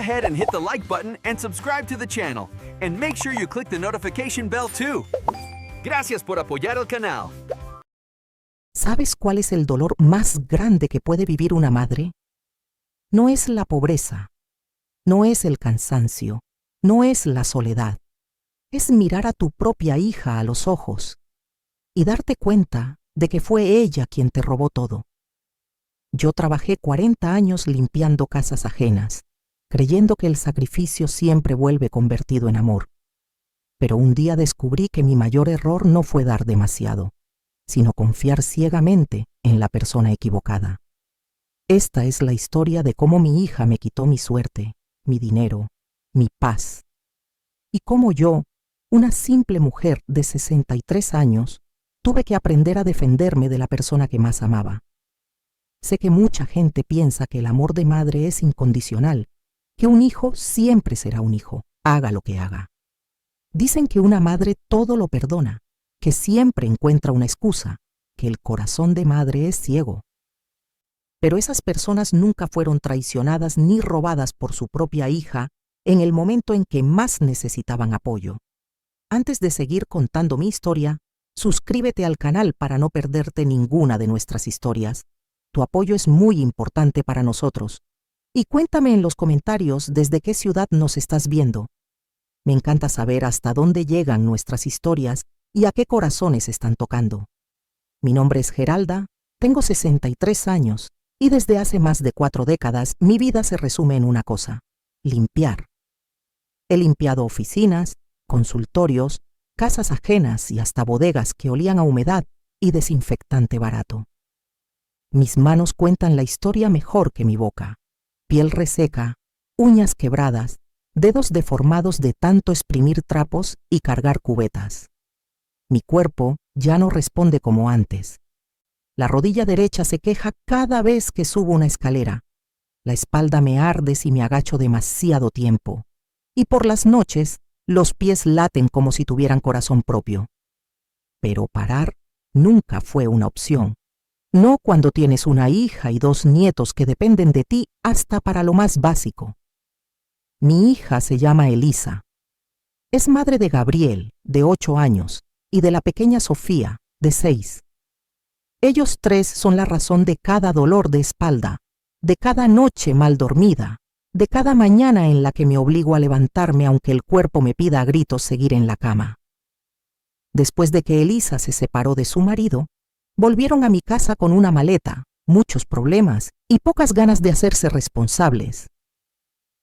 ahead and hit the like button and subscribe to the channel. And make sure you click the notification bell too. Gracias por apoyar el canal. ¿Sabes cuál es el dolor más grande que puede vivir una madre? No es la pobreza, no es el cansancio, no es la soledad. Es mirar a tu propia hija a los ojos y darte cuenta de que fue ella quien te robó todo. Yo trabajé 40 años limpiando casas ajenas, creyendo que el sacrificio siempre vuelve convertido en amor. Pero un día descubrí que mi mayor error no fue dar demasiado, sino confiar ciegamente en la persona equivocada. Esta es la historia de cómo mi hija me quitó mi suerte, mi dinero, mi paz. Y cómo yo, una simple mujer de 63 años, tuve que aprender a defenderme de la persona que más amaba. Sé que mucha gente piensa que el amor de madre es incondicional, que un hijo siempre será un hijo, haga lo que haga. Dicen que una madre todo lo perdona, que siempre encuentra una excusa, que el corazón de madre es ciego. Pero esas personas nunca fueron traicionadas ni robadas por su propia hija en el momento en que más necesitaban apoyo. Antes de seguir contando mi historia, suscríbete al canal para no perderte ninguna de nuestras historias. Tu apoyo es muy importante para nosotros. Y cuéntame en los comentarios desde qué ciudad nos estás viendo. Me encanta saber hasta dónde llegan nuestras historias y a qué corazones están tocando. Mi nombre es Geralda, tengo 63 años y desde hace más de 4 décadas mi vida se resume en una cosa: limpiar. He limpiado oficinas, consultorios, casas ajenas y hasta bodegas que olían a humedad y desinfectante barato. Mis manos cuentan la historia mejor que mi boca. Piel reseca, uñas quebradas, dedos deformados de tanto exprimir trapos y cargar cubetas. Mi cuerpo ya no responde como antes. La rodilla derecha se queja cada vez que subo una escalera. La espalda me arde si me agacho demasiado tiempo. Y por las noches, los pies laten como si tuvieran corazón propio. Pero parar nunca fue una opción. No cuando tienes una hija y 2 nietos que dependen de ti hasta para lo más básico. Mi hija se llama Elisa. Es madre de Gabriel, de 8 años, y de la pequeña Sofía, de 6. Ellos 3 son la razón de cada dolor de espalda, de cada noche mal dormida, de cada mañana en la que me obligo a levantarme aunque el cuerpo me pida a gritos seguir en la cama. Después de que Elisa se separó de su marido, volvieron a mi casa con una maleta, muchos problemas y pocas ganas de hacerse responsables.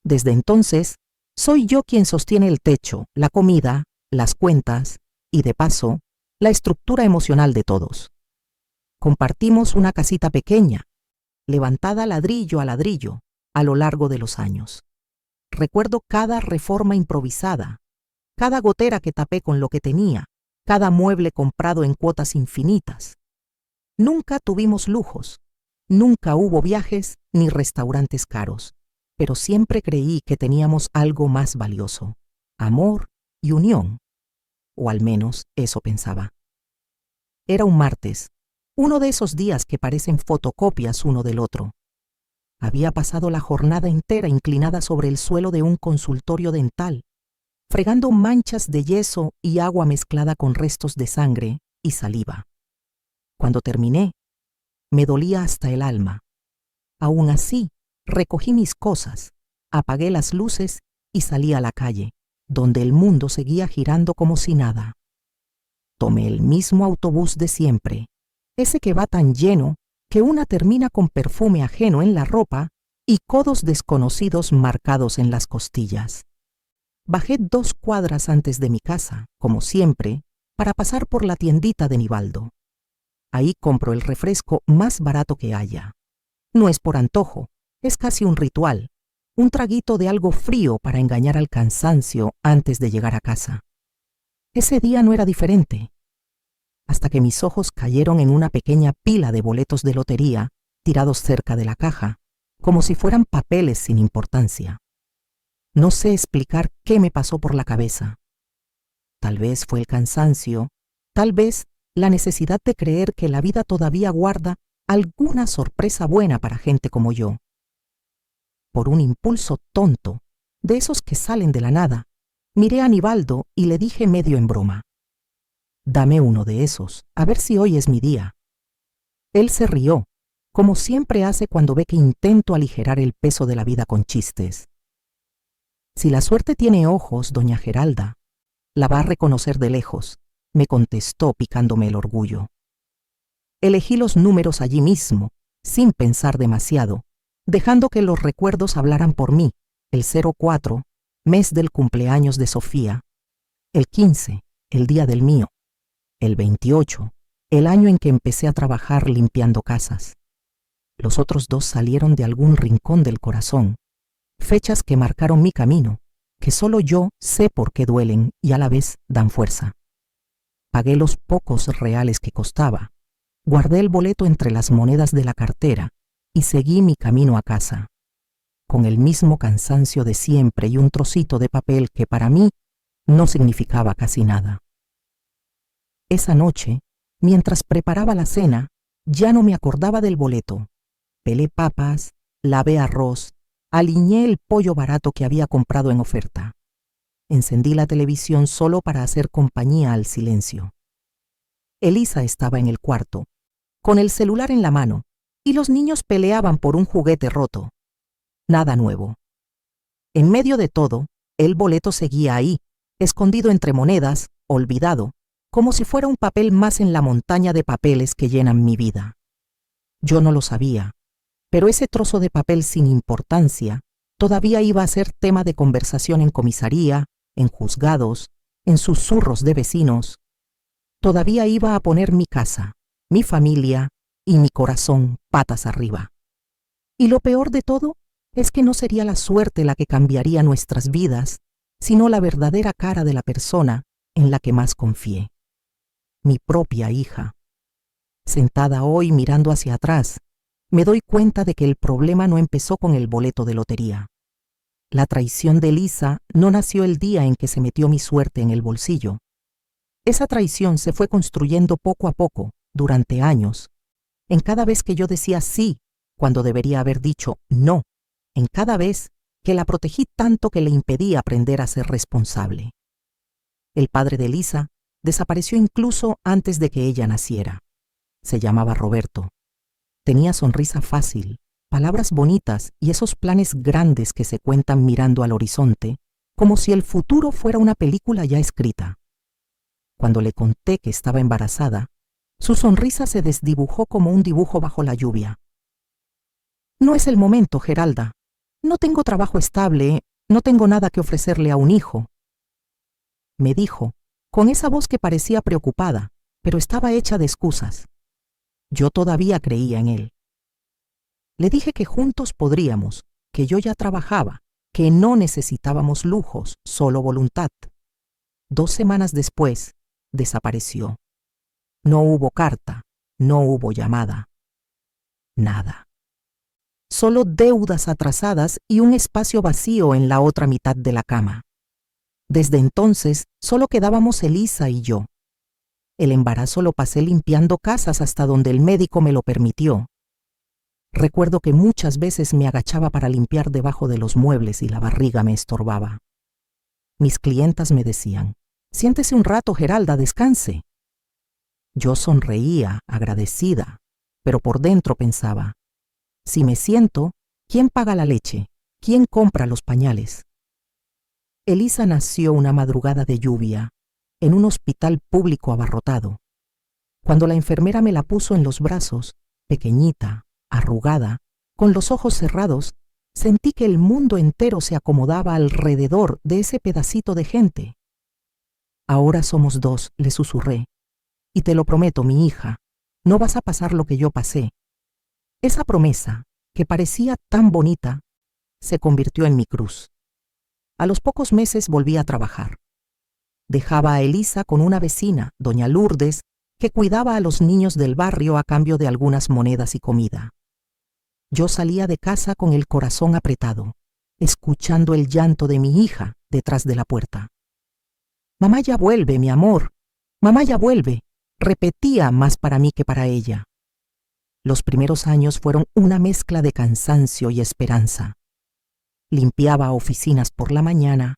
Desde entonces, soy yo quien sostiene el techo, la comida, las cuentas y, de paso, la estructura emocional de todos. Compartimos una casita pequeña, levantada ladrillo a ladrillo, a lo largo de los años. Recuerdo cada reforma improvisada, cada gotera que tapé con lo que tenía, cada mueble comprado en cuotas infinitas. Nunca tuvimos lujos, nunca hubo viajes ni restaurantes caros, pero siempre creí que teníamos algo más valioso: amor y unión. O al menos eso pensaba. Era un martes, uno de esos días que parecen fotocopias uno del otro. Había pasado la jornada entera inclinada sobre el suelo de un consultorio dental, fregando manchas de yeso y agua mezclada con restos de sangre y saliva. Cuando terminé, me dolía hasta el alma. Aún así, recogí mis cosas, apagué las luces y salí a la calle, donde el mundo seguía girando como si nada. Tomé el mismo autobús de siempre, ese que va tan lleno que una termina con perfume ajeno en la ropa y codos desconocidos marcados en las costillas. Bajé 2 cuadras antes de mi casa, como siempre, para pasar por la tiendita de Nivaldo. Ahí compro el refresco más barato que haya. No es por antojo, es casi un ritual, un traguito de algo frío para engañar al cansancio antes de llegar a casa. Ese día no era diferente, hasta que mis ojos cayeron en una pequeña pila de boletos de lotería tirados cerca de la caja, como si fueran papeles sin importancia. No sé explicar qué me pasó por la cabeza. Tal vez fue el cansancio, tal vez la necesidad de creer que la vida todavía guarda alguna sorpresa buena para gente como yo. Por un impulso tonto, de esos que salen de la nada, miré a Nivaldo y le dije medio en broma: «Dame uno de esos, a ver si hoy es mi día». Él se rió, como siempre hace cuando ve que intento aligerar el peso de la vida con chistes. «Si la suerte tiene ojos, doña Geralda, la va a reconocer de lejos», me contestó picándome el orgullo. Elegí los números allí mismo, sin pensar demasiado, dejando que los recuerdos hablaran por mí. El 04, mes del cumpleaños de Sofía; el 15, el día del mío; el 28, el año en que empecé a trabajar limpiando casas. Los otros dos salieron de algún rincón del corazón, fechas que marcaron mi camino, que solo yo sé por qué duelen y a la vez dan fuerza. Pagué los pocos reales que costaba, guardé el boleto entre las monedas de la cartera y seguí mi camino a casa, con el mismo cansancio de siempre y un trocito de papel que para mí no significaba casi nada. Esa noche, mientras preparaba la cena, ya no me acordaba del boleto. Pelé papas, lavé arroz, aliñé el pollo barato que había comprado en oferta. Encendí la televisión solo para hacer compañía al silencio. Elisa estaba en el cuarto, con el celular en la mano, y los niños peleaban por un juguete roto. Nada nuevo. En medio de todo, el boleto seguía ahí, escondido entre monedas, olvidado, como si fuera un papel más en la montaña de papeles que llenan mi vida. Yo no lo sabía, pero ese trozo de papel sin importancia todavía iba a ser tema de conversación en comisaría, en juzgados, en susurros de vecinos. Todavía iba a poner mi casa, mi familia y mi corazón patas arriba. Y lo peor de todo es que no sería la suerte la que cambiaría nuestras vidas, sino la verdadera cara de la persona en la que más confié. Mi propia hija. Sentada hoy mirando hacia atrás, me doy cuenta de que el problema no empezó con el boleto de lotería. La traición de Elisa no nació el día en que se metió mi suerte en el bolsillo. Esa traición se fue construyendo poco a poco, durante años, en cada vez que yo decía sí, cuando debería haber dicho no, en cada vez que la protegí tanto que le impedí aprender a ser responsable. El padre de Elisa desapareció incluso antes de que ella naciera. Se llamaba Roberto. Tenía sonrisa fácil, palabras bonitas y esos planes grandes que se cuentan mirando al horizonte, como si el futuro fuera una película ya escrita. Cuando le conté que estaba embarazada, su sonrisa se desdibujó como un dibujo bajo la lluvia. «No es el momento, Geralda. No tengo trabajo estable, no tengo nada que ofrecerle a un hijo», me dijo, con esa voz que parecía preocupada, pero estaba hecha de excusas. Yo todavía creía en él. Le dije que juntos podríamos, que yo ya trabajaba, que no necesitábamos lujos, solo voluntad. 2 semanas después, desapareció. No hubo carta, no hubo llamada. Nada. Solo deudas atrasadas y un espacio vacío en la otra mitad de la cama. Desde entonces, solo quedábamos Elisa y yo. El embarazo lo pasé limpiando casas hasta donde el médico me lo permitió. Recuerdo que muchas veces me agachaba para limpiar debajo de los muebles y la barriga me estorbaba. Mis clientas me decían: «Siéntese un rato, Geralda, descanse». Yo sonreía, agradecida, pero por dentro pensaba: si me siento, ¿quién paga la leche? ¿Quién compra los pañales? Elisa nació una madrugada de lluvia, en un hospital público abarrotado. Cuando la enfermera me la puso en los brazos, pequeñita, arrugada, con los ojos cerrados, sentí que el mundo entero se acomodaba alrededor de ese pedacito de gente. «Ahora somos 2», le susurré. «Y te lo prometo, mi hija, no vas a pasar lo que yo pasé». Esa promesa, que parecía tan bonita, se convirtió en mi cruz. A los pocos meses volví a trabajar. Dejaba a Elisa con una vecina, doña Lourdes, que cuidaba a los niños del barrio a cambio de algunas monedas y comida. Yo salía de casa con el corazón apretado, escuchando el llanto de mi hija detrás de la puerta. «Mamá ya vuelve, mi amor. Mamá ya vuelve», repetía más para mí que para ella. Los primeros años fueron una mezcla de cansancio y esperanza. Limpiaba oficinas por la mañana,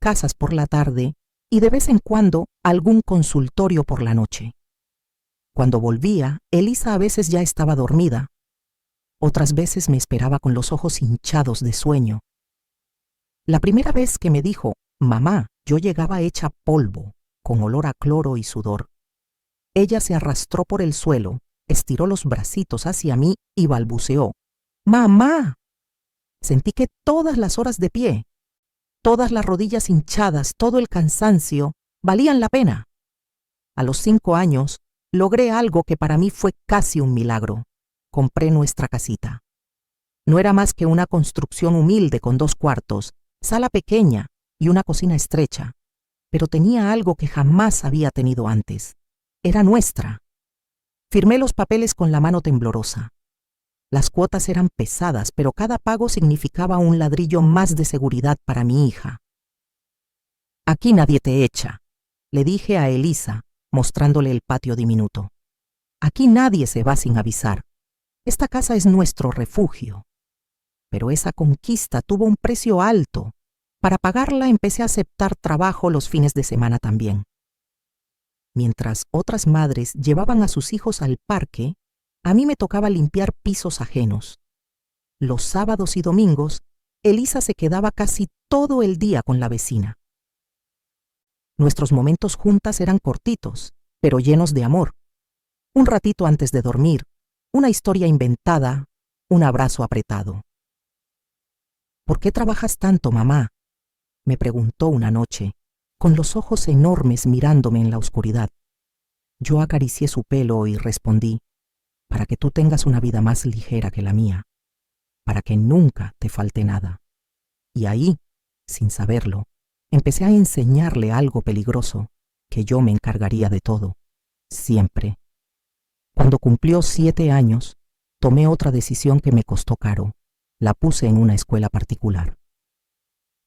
casas por la tarde y de vez en cuando algún consultorio por la noche. Cuando volvía, Elisa a veces ya estaba dormida. Otras veces me esperaba con los ojos hinchados de sueño. La primera vez que me dijo, mamá, yo llegaba hecha polvo, con olor a cloro y sudor. Ella se arrastró por el suelo, estiró los bracitos hacia mí y balbuceó, ¡mamá! Sentí que todas las horas de pie, todas las rodillas hinchadas, todo el cansancio, valían la pena. A los 5 años, logré algo que para mí fue casi un milagro. Compré nuestra casita. No era más que una construcción humilde con 2 cuartos, sala pequeña y una cocina estrecha, pero tenía algo que jamás había tenido antes. Era nuestra. Firmé los papeles con la mano temblorosa. Las cuotas eran pesadas, pero cada pago significaba un ladrillo más de seguridad para mi hija. Aquí nadie te echa, le dije a Elisa, mostrándole el patio diminuto. Aquí nadie se va sin avisar. Esta casa es nuestro refugio. Pero esa conquista tuvo un precio alto. Para pagarla empecé a aceptar trabajo los fines de semana también. Mientras otras madres llevaban a sus hijos al parque, a mí me tocaba limpiar pisos ajenos. Los sábados y domingos, Elisa se quedaba casi todo el día con la vecina. Nuestros momentos juntas eran cortitos, pero llenos de amor. Un ratito antes de dormir, una historia inventada, un abrazo apretado. ¿Por qué trabajas tanto, mamá?, me preguntó una noche, con los ojos enormes mirándome en la oscuridad. Yo acaricié su pelo y respondí, para que tú tengas una vida más ligera que la mía, para que nunca te falte nada. Y ahí, sin saberlo, empecé a enseñarle algo peligroso, que yo me encargaría de todo, siempre. Cuando cumplió 7 años, tomé otra decisión que me costó caro. La puse en una escuela particular.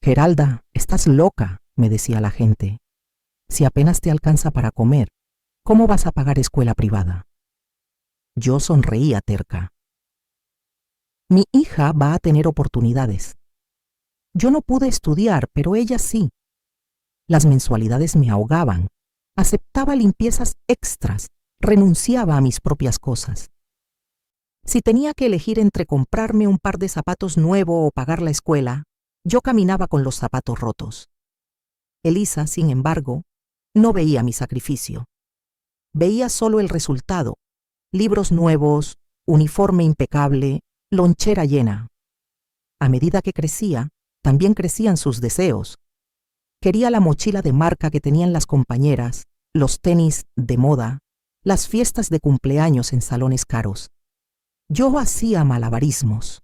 Geralda, estás loca, me decía la gente. Si apenas te alcanza para comer, ¿cómo vas a pagar escuela privada? Yo sonreía terca. Mi hija va a tener oportunidades. Yo no pude estudiar, pero ella sí. Las mensualidades me ahogaban. Aceptaba limpiezas extras, renunciaba a mis propias cosas. Si tenía que elegir entre comprarme un par de zapatos nuevo o pagar la escuela, yo caminaba con los zapatos rotos. Elisa, sin embargo, no veía mi sacrificio. Veía solo el resultado: libros nuevos, uniforme impecable, lonchera llena. A medida que crecía, también crecían sus deseos. Quería la mochila de marca que tenían las compañeras, los tenis de moda, las fiestas de cumpleaños en salones caros. Yo hacía malabarismos.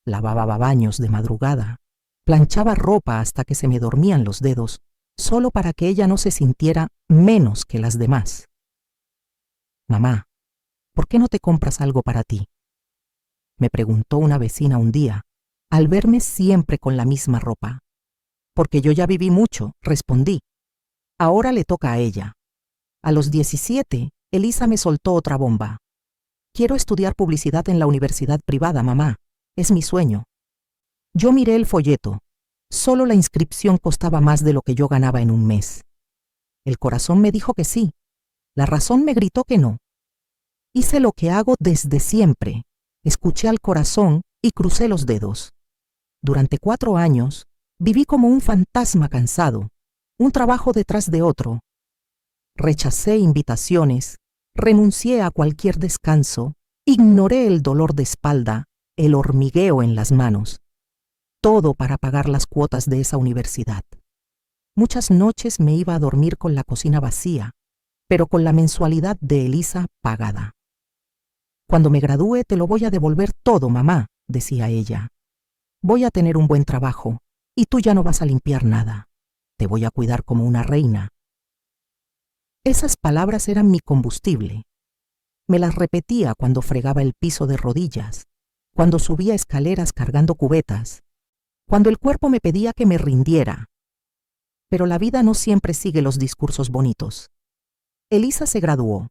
Lavaba baños de madrugada, planchaba ropa hasta que se me dormían los dedos, solo para que ella no se sintiera menos que las demás. Mamá, ¿por qué no te compras algo para ti?, me preguntó una vecina un día, al verme siempre con la misma ropa. Porque yo ya viví mucho, respondí. Ahora le toca a ella. A los 17, Elisa me soltó otra bomba. Quiero estudiar publicidad en la universidad privada, mamá. Es mi sueño. Yo miré el folleto. Solo la inscripción costaba más de lo que yo ganaba en un mes. El corazón me dijo que sí. La razón me gritó que no. Hice lo que hago desde siempre. Escuché al corazón y crucé los dedos. Durante 4 años, viví como un fantasma cansado, un trabajo detrás de otro. Rechacé invitaciones, renuncié a cualquier descanso, ignoré el dolor de espalda, el hormigueo en las manos. Todo para pagar las cuotas de esa universidad. Muchas noches me iba a dormir con la cocina vacía, pero con la mensualidad de Elisa pagada. Cuando me gradúe te lo voy a devolver todo, mamá, decía ella. Voy a tener un buen trabajo y tú ya no vas a limpiar nada. Te voy a cuidar como una reina. Esas palabras eran mi combustible. Me las repetía cuando fregaba el piso de rodillas, cuando subía escaleras cargando cubetas, cuando el cuerpo me pedía que me rindiera. Pero la vida no siempre sigue los discursos bonitos. Elisa se graduó.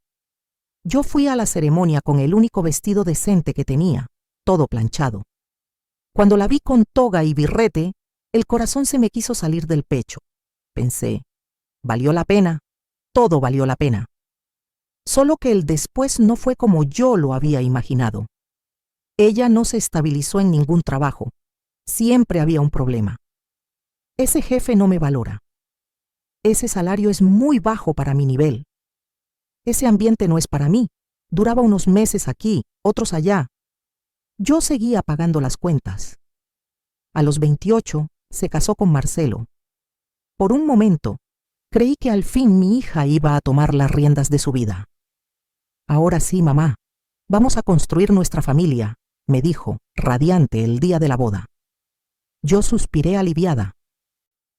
Yo fui a la ceremonia con el único vestido decente que tenía, todo planchado. Cuando la vi con toga y birrete, el corazón se me quiso salir del pecho. Pensé, valió la pena, todo valió la pena. Solo que el después no fue como yo lo había imaginado. Ella no se estabilizó en ningún trabajo. Siempre había un problema. Ese jefe no me valora. Ese salario es muy bajo para mi nivel. Ese ambiente no es para mí. Duraba unos meses aquí, otros allá. Yo seguía pagando las cuentas. A los 28 se casó con Marcelo. Por un momento, creí que al fin mi hija iba a tomar las riendas de su vida. Ahora sí, mamá, vamos a construir nuestra familia, me dijo, radiante, el día de la boda. Yo suspiré aliviada.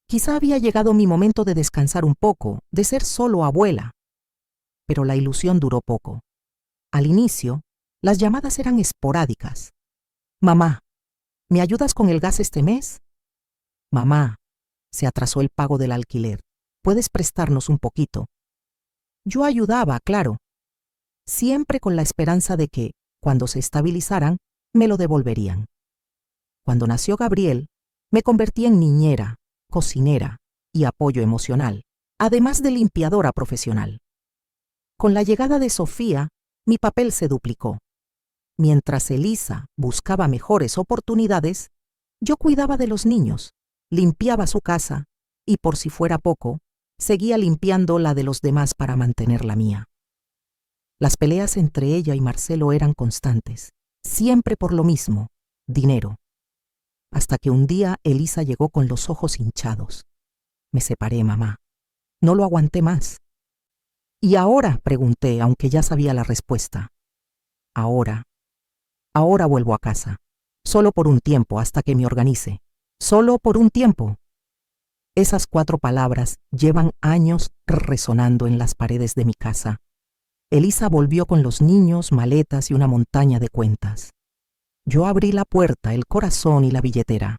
Quizá había llegado mi momento de descansar un poco, de ser solo abuela. Pero la ilusión duró poco. Al inicio, las llamadas eran esporádicas. Mamá, ¿me ayudas con el gas este mes? Mamá, se atrasó el pago del alquiler. ¿Puedes prestarnos un poquito? Yo ayudaba, claro, siempre con la esperanza de que, cuando se estabilizaran, me lo devolverían. Cuando nació Gabriel, me convertí en niñera, cocinera y apoyo emocional, además de limpiadora profesional. Con la llegada de Sofía, mi papel se duplicó. Mientras Elisa buscaba mejores oportunidades, yo cuidaba de los niños, limpiaba su casa y, por si fuera poco, seguía limpiando la de los demás para mantener la mía. Las peleas entre ella y Marcelo eran constantes, siempre por lo mismo, dinero. Hasta que un día Elisa llegó con los ojos hinchados. Me separé, mamá. No lo aguanté más. ¿Y ahora? Pregunté, aunque ya sabía la respuesta. Ahora vuelvo a casa. Solo por un tiempo, hasta que me organice. Solo por un tiempo. Esas 4 palabras llevan años resonando en las paredes de mi casa. Elisa volvió con los niños, maletas y una montaña de cuentas. Yo abrí la puerta, el corazón y la billetera.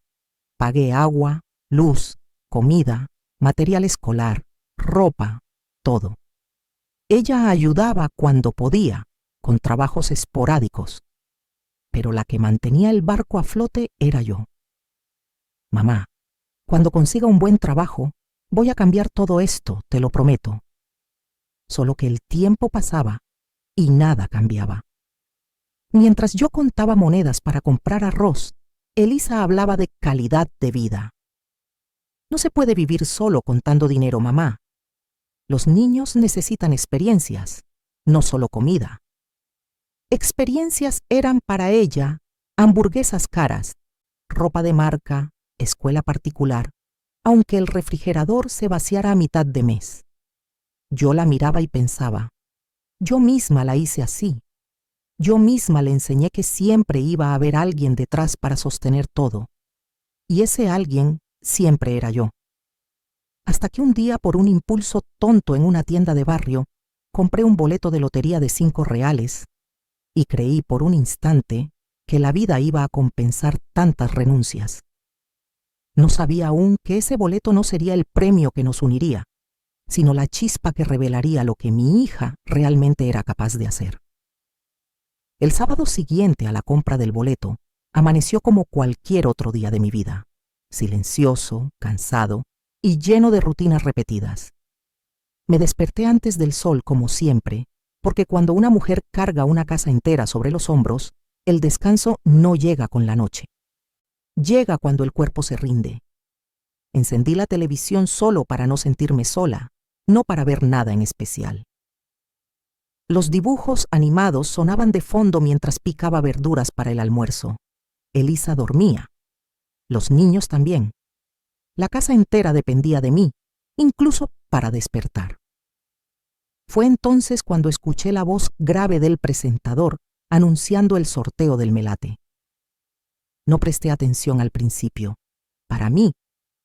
Pagué agua, luz, comida, material escolar, ropa, todo. Ella ayudaba cuando podía, con trabajos esporádicos. Pero la que mantenía el barco a flote era yo. Mamá, cuando consiga un buen trabajo, voy a cambiar todo esto, te lo prometo. Solo que el tiempo pasaba y nada cambiaba. Mientras yo contaba monedas para comprar arroz, Elisa hablaba de calidad de vida. No se puede vivir solo contando dinero, mamá. Los niños necesitan experiencias, no solo comida. Experiencias eran para ella hamburguesas caras, ropa de marca, escuela particular, aunque el refrigerador se vaciara a mitad de mes. Yo la miraba y pensaba, yo misma la hice así. Yo misma le enseñé que siempre iba a haber alguien detrás para sostener todo. Y ese alguien siempre era yo. Hasta que un día, por un impulso tonto en una tienda de barrio, compré un boleto de lotería de 5 reales y creí por un instante que la vida iba a compensar tantas renuncias. No sabía aún que ese boleto no sería el premio que nos uniría, sino la chispa que revelaría lo que mi hija realmente era capaz de hacer. El sábado siguiente a la compra del boleto, amaneció como cualquier otro día de mi vida, silencioso, cansado y lleno de rutinas repetidas. Me desperté antes del sol como siempre, porque cuando una mujer carga una casa entera sobre los hombros, el descanso no llega con la noche. Llega cuando el cuerpo se rinde. Encendí la televisión solo para no sentirme sola, no para ver nada en especial. Los dibujos animados sonaban de fondo mientras picaba verduras para el almuerzo. Elisa dormía. Los niños también. La casa entera dependía de mí, incluso para despertar. Fue entonces cuando escuché la voz grave del presentador anunciando el sorteo del melate. No presté atención al principio. Para mí,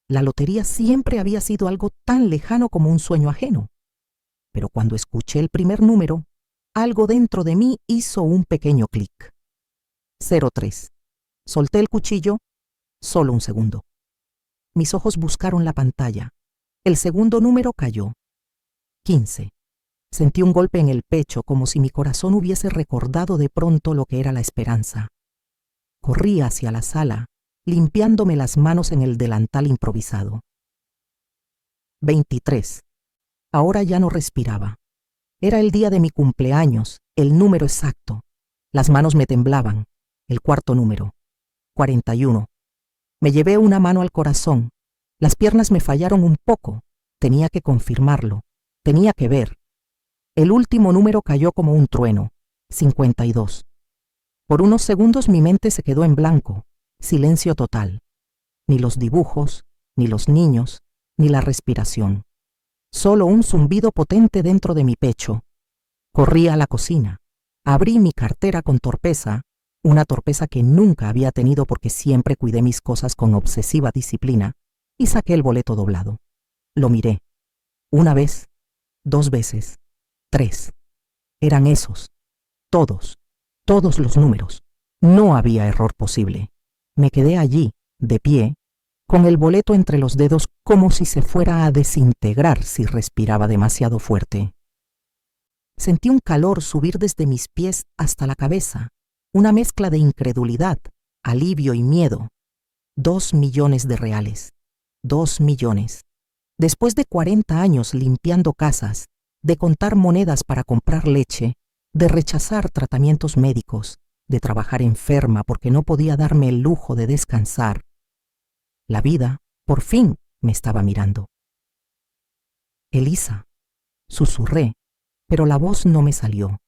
la lotería siempre había sido algo tan lejano como un sueño ajeno. Pero cuando escuché el primer número, algo dentro de mí hizo un pequeño clic. 03. Solté el cuchillo, solo un segundo. Mis ojos buscaron la pantalla. El segundo número cayó. 15. Sentí un golpe en el pecho como si mi corazón hubiese recordado de pronto lo que era la esperanza. Corrí hacia la sala limpiándome las manos en el delantal improvisado. 23. Ahora ya no respiraba. Era el día de mi cumpleaños, el número exacto. Las manos me temblaban. El cuarto número. 41. Me llevé una mano al corazón. Las piernas me fallaron un poco. Tenía que confirmarlo. Tenía que ver. El último número cayó como un trueno. 52. Por unos segundos mi mente se quedó en blanco. Silencio total. Ni los dibujos, ni los niños, ni la respiración. Solo un zumbido potente dentro de mi pecho. Corrí a la cocina. Abrí mi cartera con torpeza, una torpeza que nunca había tenido porque siempre cuidé mis cosas con obsesiva disciplina, y saqué el boleto doblado. Lo miré. Una vez, 2 veces, 3. Eran esos. Todos los números. No había error posible. Me quedé allí, de pie, con el boleto entre los dedos como si se fuera a desintegrar si respiraba demasiado fuerte. Sentí un calor subir desde mis pies hasta la cabeza, una mezcla de incredulidad, alivio y miedo. 2 millones de reales. 2 millones. Después de 40 años limpiando casas, de contar monedas para comprar leche, de rechazar tratamientos médicos, de trabajar enferma porque no podía darme el lujo de descansar, la vida, por fin, me estaba mirando. Elisa, susurré, pero la voz no me salió.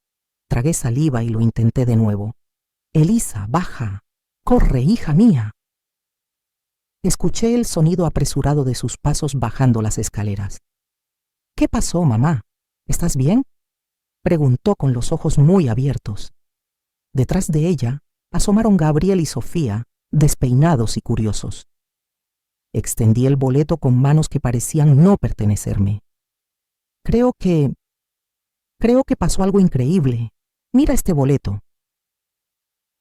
Tragué saliva y lo intenté de nuevo. Elisa, baja. Corre, hija mía. Escuché el sonido apresurado de sus pasos bajando las escaleras. ¿Qué pasó, mamá? ¿Estás bien? Preguntó con los ojos muy abiertos. Detrás de ella asomaron Gabriel y Sofía, despeinados y curiosos. Extendí el boleto con manos que parecían no pertenecerme. Creo que pasó algo increíble. Mira este boleto.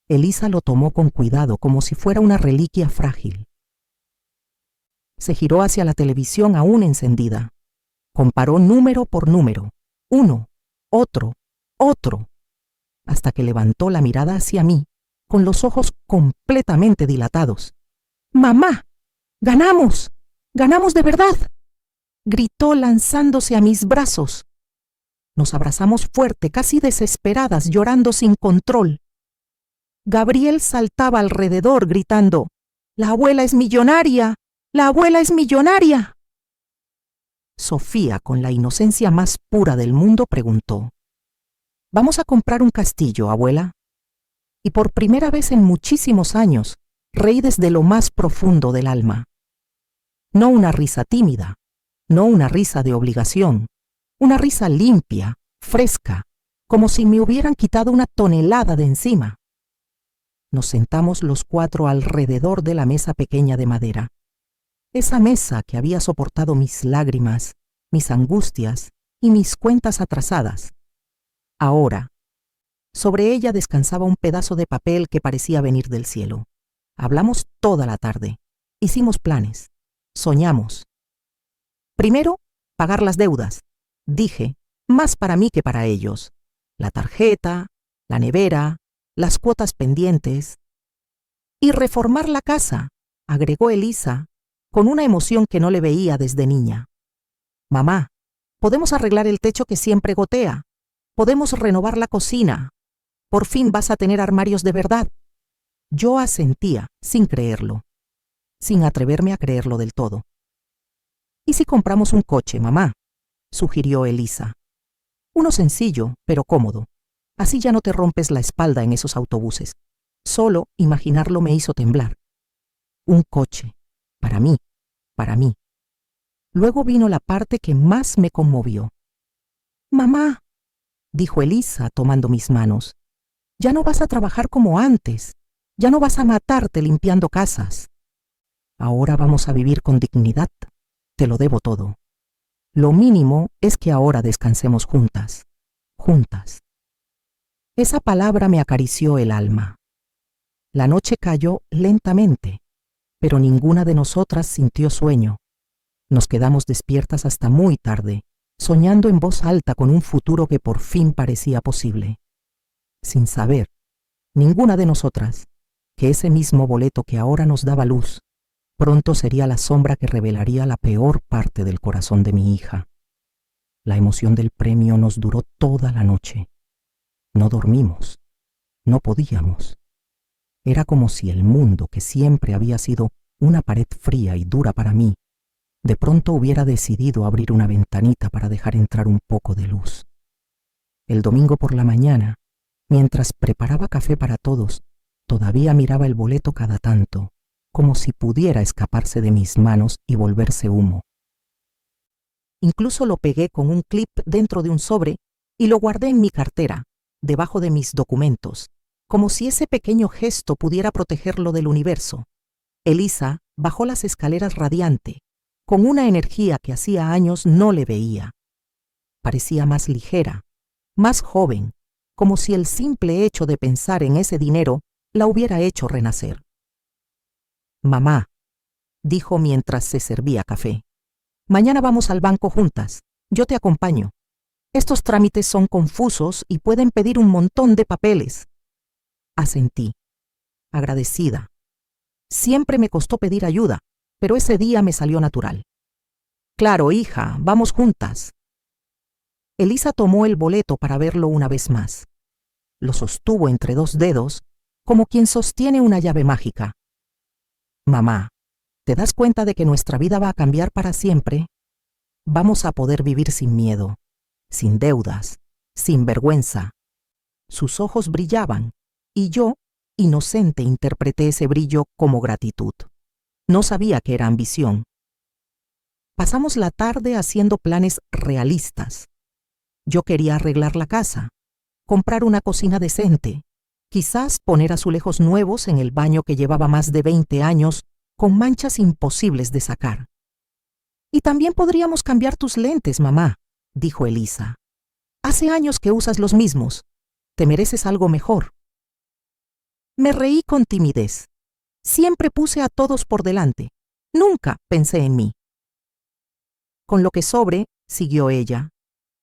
Elisa lo tomó con cuidado, como si fuera una reliquia frágil. Se giró hacia la televisión aún encendida. Comparó número por número. Uno, otro, hasta que levantó la mirada hacia mí, con los ojos completamente dilatados. ¡Mamá! ¡Ganamos! ¡Ganamos de verdad!, gritó lanzándose a mis brazos. Nos abrazamos fuerte, casi desesperadas, llorando sin control. Gabriel saltaba alrededor gritando: ¡La abuela es millonaria! ¡La abuela es millonaria! Sofía, con la inocencia más pura del mundo, preguntó: ¿Vamos a comprar un castillo, abuela? Y por primera vez en muchísimos años, reí desde lo más profundo del alma. No una risa tímida, no una risa de obligación, una risa limpia, fresca, como si me hubieran quitado una tonelada de encima. Nos sentamos los 4 alrededor de la mesa pequeña de madera. Esa mesa que había soportado mis lágrimas, mis angustias y mis cuentas atrasadas. Ahora, sobre ella descansaba un pedazo de papel que parecía venir del cielo. Hablamos toda la tarde. Hicimos planes. Soñamos. Primero, pagar las deudas. Dije, más para mí que para ellos. La tarjeta, la nevera, las cuotas pendientes. Y reformar la casa, agregó Elisa, con una emoción que no le veía desde niña. Mamá, podemos arreglar el techo que siempre gotea. Podemos renovar la cocina. Por fin vas a tener armarios de verdad. Yo asentía, sin creerlo, sin atreverme a creerlo del todo. ¿Y si compramos un coche, mamá?, sugirió Elisa. Uno sencillo, pero cómodo. Así ya no te rompes la espalda en esos autobuses. Solo imaginarlo me hizo temblar. Un coche. Para mí. Para mí. Luego vino la parte que más me conmovió. Mamá, dijo Elisa tomando mis manos, ya no vas a trabajar como antes. Ya no vas a matarte limpiando casas. Ahora vamos a vivir con dignidad. Te lo debo todo. Lo mínimo es que ahora descansemos juntas. Juntas. Esa palabra me acarició el alma. La noche cayó lentamente, pero ninguna de nosotras sintió sueño. Nos quedamos despiertas hasta muy tarde, soñando en voz alta con un futuro que por fin parecía posible. Sin saber, ninguna de nosotras, que ese mismo boleto que ahora nos daba luz, pronto sería la sombra que revelaría la peor parte del corazón de mi hija. La emoción del premio nos duró toda la noche. No dormimos, no podíamos. Era como si el mundo, que siempre había sido una pared fría y dura para mí, de pronto hubiera decidido abrir una ventanita para dejar entrar un poco de luz. El domingo por la mañana, mientras preparaba café para todos, todavía miraba el boleto cada tanto, como si pudiera escaparse de mis manos y volverse humo. Incluso lo pegué con un clip dentro de un sobre y lo guardé en mi cartera, debajo de mis documentos, como si ese pequeño gesto pudiera protegerlo del universo. Elisa bajó las escaleras radiante, con una energía que hacía años no le veía. Parecía más ligera, más joven, como si el simple hecho de pensar en ese dinero la hubiera hecho renacer. «Mamá», dijo mientras se servía café, «mañana vamos al banco juntas. Yo te acompaño. Estos trámites son confusos y pueden pedir un montón de papeles». Asentí, agradecida. Siempre me costó pedir ayuda, pero ese día me salió natural. «Claro, hija, vamos juntas». Elisa tomó el boleto para verlo una vez más. Lo sostuvo entre dos dedos, como quien sostiene una llave mágica. «Mamá, ¿te das cuenta de que nuestra vida va a cambiar para siempre? Vamos a poder vivir sin miedo, sin deudas, sin vergüenza». Sus ojos brillaban, y yo, inocente, interpreté ese brillo como gratitud. No sabía que era ambición. Pasamos la tarde haciendo planes realistas. Yo quería arreglar la casa, comprar una cocina decente, quizás poner azulejos nuevos en el baño que llevaba más de 20 años con manchas imposibles de sacar. «Y también podríamos cambiar tus lentes, mamá», dijo Elisa. «Hace años que usas los mismos. Te mereces algo mejor». Me reí con timidez. Siempre puse a todos por delante. Nunca pensé en mí. «Con lo que sobre», siguió ella,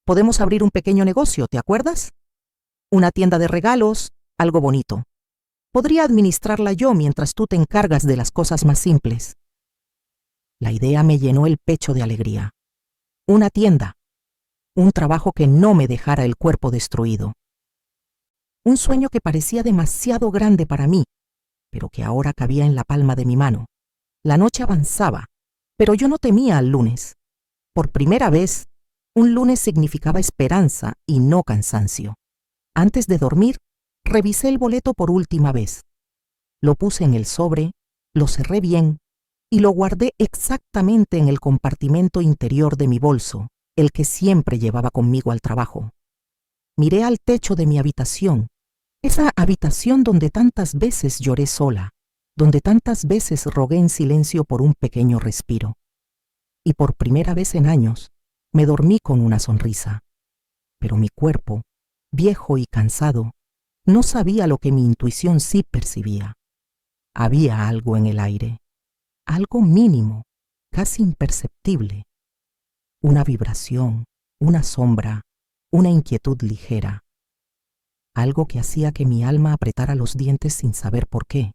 «podemos abrir un pequeño negocio, ¿te acuerdas? Una tienda de regalos, algo bonito. Podría administrarla yo mientras tú te encargas de las cosas más simples». La idea me llenó el pecho de alegría. Una tienda. Un trabajo que no me dejara el cuerpo destruido. Un sueño que parecía demasiado grande para mí, pero que ahora cabía en la palma de mi mano. La noche avanzaba, pero yo no temía al lunes. Por primera vez, un lunes significaba esperanza y no cansancio. Antes de dormir, revisé el boleto por última vez. Lo puse en el sobre, lo cerré bien y lo guardé exactamente en el compartimento interior de mi bolso, el que siempre llevaba conmigo al trabajo. Miré al techo de mi habitación, esa habitación donde tantas veces lloré sola, donde tantas veces rogué en silencio por un pequeño respiro. Y por primera vez en años, me dormí con una sonrisa. Pero mi cuerpo, viejo y cansado, no sabía lo que mi intuición sí percibía. Había algo en el aire, algo mínimo, casi imperceptible. Una vibración, una sombra, una inquietud ligera. Algo que hacía que mi alma apretara los dientes sin saber por qué.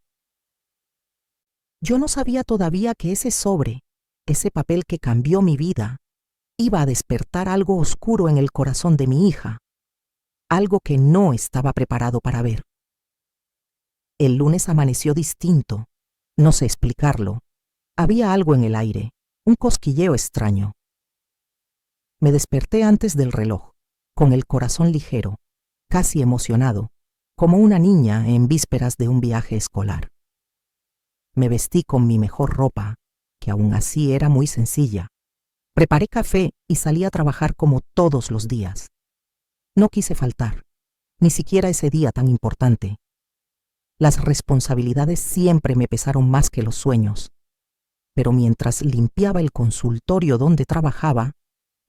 Yo no sabía todavía que ese sobre, ese papel que cambió mi vida, iba a despertar algo oscuro en el corazón de mi hija, algo que no estaba preparado para ver. El lunes amaneció distinto, no sé explicarlo. Había algo en el aire, un cosquilleo extraño. Me desperté antes del reloj, con el corazón ligero, casi emocionado, como una niña en vísperas de un viaje escolar. Me vestí con mi mejor ropa, que aún así era muy sencilla. Preparé café y salí a trabajar como todos los días. No quise faltar, ni siquiera ese día tan importante. Las responsabilidades siempre me pesaron más que los sueños, pero mientras limpiaba el consultorio donde trabajaba,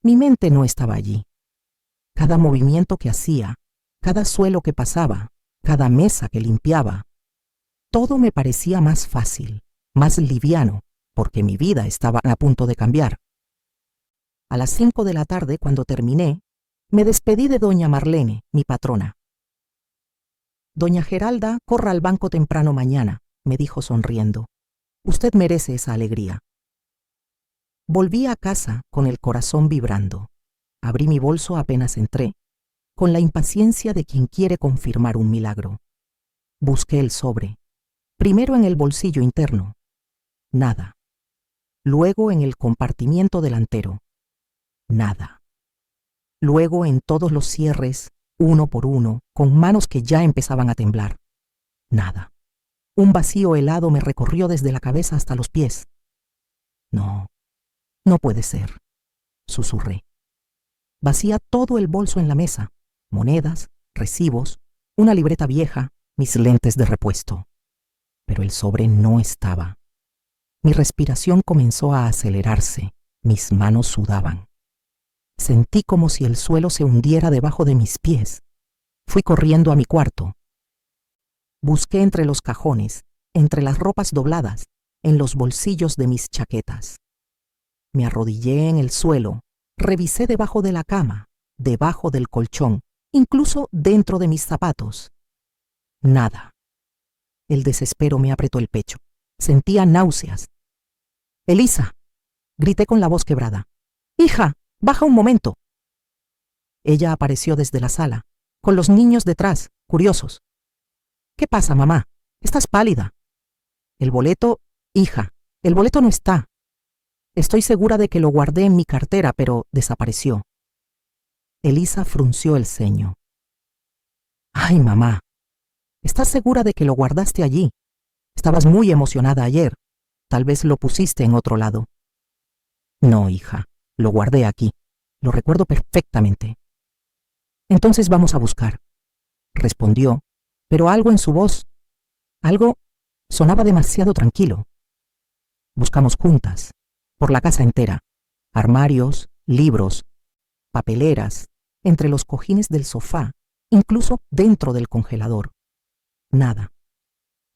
mi mente no estaba allí. Cada movimiento que hacía, cada suelo que pasaba, cada mesa que limpiaba, todo me parecía más fácil, más liviano, porque mi vida estaba a punto de cambiar. A las 5 de la tarde, cuando terminé, me despedí de doña Marlene, mi patrona. Doña Geralda, corra al banco temprano mañana, me dijo sonriendo. Usted merece esa alegría. Volví a casa con el corazón vibrando. Abrí mi bolso apenas entré, con la impaciencia de quien quiere confirmar un milagro. Busqué el sobre, primero en el bolsillo interno. Nada. Luego en el compartimiento delantero. Nada. Luego en todos los cierres, uno por uno, con manos que ya empezaban a temblar. Nada. Un vacío helado me recorrió desde la cabeza hasta los pies. No, no puede ser, susurré. Vacía todo el bolso en la mesa, monedas, recibos, una libreta vieja, mis lentes de repuesto. Pero el sobre no estaba. Mi respiración comenzó a acelerarse, mis manos sudaban. Sentí como si el suelo se hundiera debajo de mis pies. Fui corriendo a mi cuarto. Busqué entre los cajones, entre las ropas dobladas, en los bolsillos de mis chaquetas. Me arrodillé en el suelo, revisé debajo de la cama, debajo del colchón, incluso dentro de mis zapatos. Nada. El desespero me apretó el pecho. Sentía náuseas. «Elisa», grité con la voz quebrada. «Hija, baja un momento». Ella apareció desde la sala, con los niños detrás, curiosos. «¿Qué pasa, mamá? Estás pálida». «El boleto, hija, el boleto no está. Estoy segura de que lo guardé en mi cartera, pero desapareció». Elisa frunció el ceño. «Ay, mamá, ¿estás segura de que lo guardaste allí? Estabas muy emocionada ayer. Tal vez lo pusiste en otro lado». «No, hija, lo guardé aquí. Lo recuerdo perfectamente». «Entonces vamos a buscar», respondió, pero algo en su voz, algo sonaba demasiado tranquilo. Buscamos juntas, por la casa entera, armarios, libros, papeleras, entre los cojines del sofá, incluso dentro del congelador. Nada.